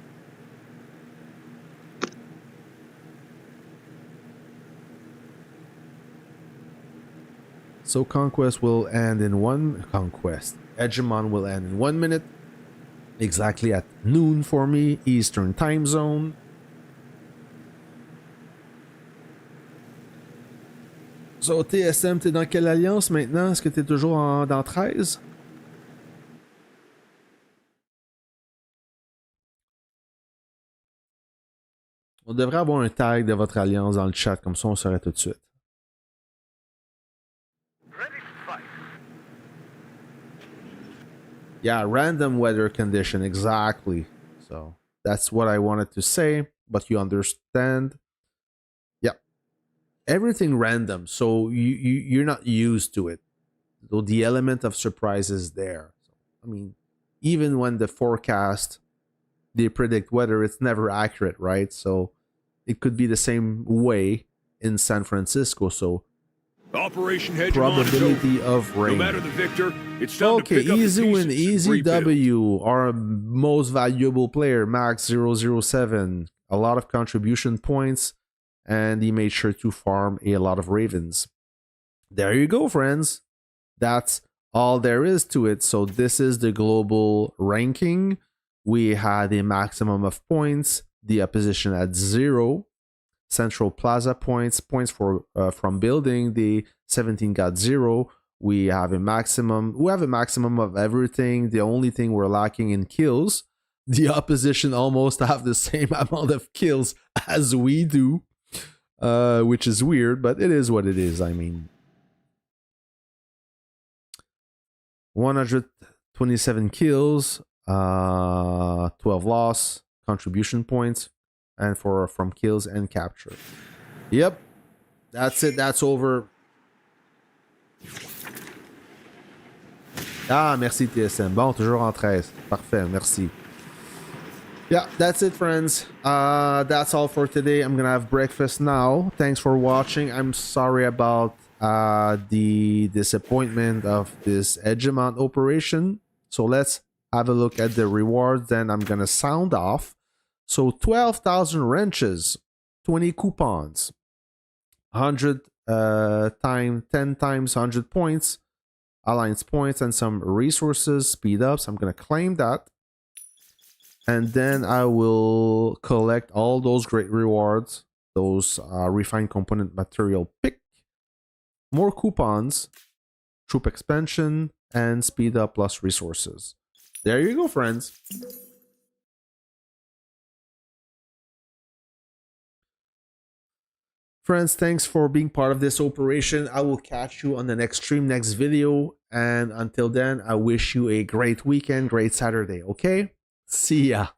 So conquest will end in Hegemon will end in 1 minute, exactly at noon for me, Eastern time zone. So TSM, t'es dans quelle alliance maintenant? Est-ce que t'es toujours dans 13? On devrait avoir un tag de votre alliance dans le chat, comme ça on saurait tout de suite. Yeah, random weather condition, exactly. So that's what I wanted to say, but you understand. Yeah, everything random, so you're not used to it. So the element of surprise is there. I mean, even when the forecast, they predict weather, it's never accurate, right? So it could be the same way in San Francisco. So Operation Hegemon probability of rain. No matter the victor, it's time Okay, to pick easy up the win, pieces easy and rebuild. W. Our most valuable player, Max 007. A lot of contribution points, and he made sure to farm a lot of ravens. There you go, friends. That's all there is to it. So this is the global ranking. We had a maximum of points. The opposition at 0. Central Plaza points for from building. The 17 got 0. We have a maximum of everything. The only thing we're lacking in kills. The opposition almost have the same amount of kills as we do, which is weird, but it is what it is. I mean, 127 kills, 12 loss, contribution points, and from kills and capture. Yep, that's it. That's over. Ah, merci TSM. Bon, toujours en 13. Parfait, merci. Yeah, that's it, friends. That's all for today. I'm gonna have breakfast now. Thanks for watching. I'm sorry about the disappointment of this Hegemon operation. So let's have a look at the rewards. Then I'm gonna sound off. So 12,000 wrenches, 20 coupons, 100 10 times 100 points, alliance points, and some resources, speed ups. I'm gonna claim that. And then I will collect all those great rewards, those refined component material pick, more coupons, troop expansion, and speed up plus resources. There you go, friends. Friends, thanks for being part of this operation. I will catch you on the next stream, next video. And until then, I wish you a great weekend, great Saturday, okay? See ya.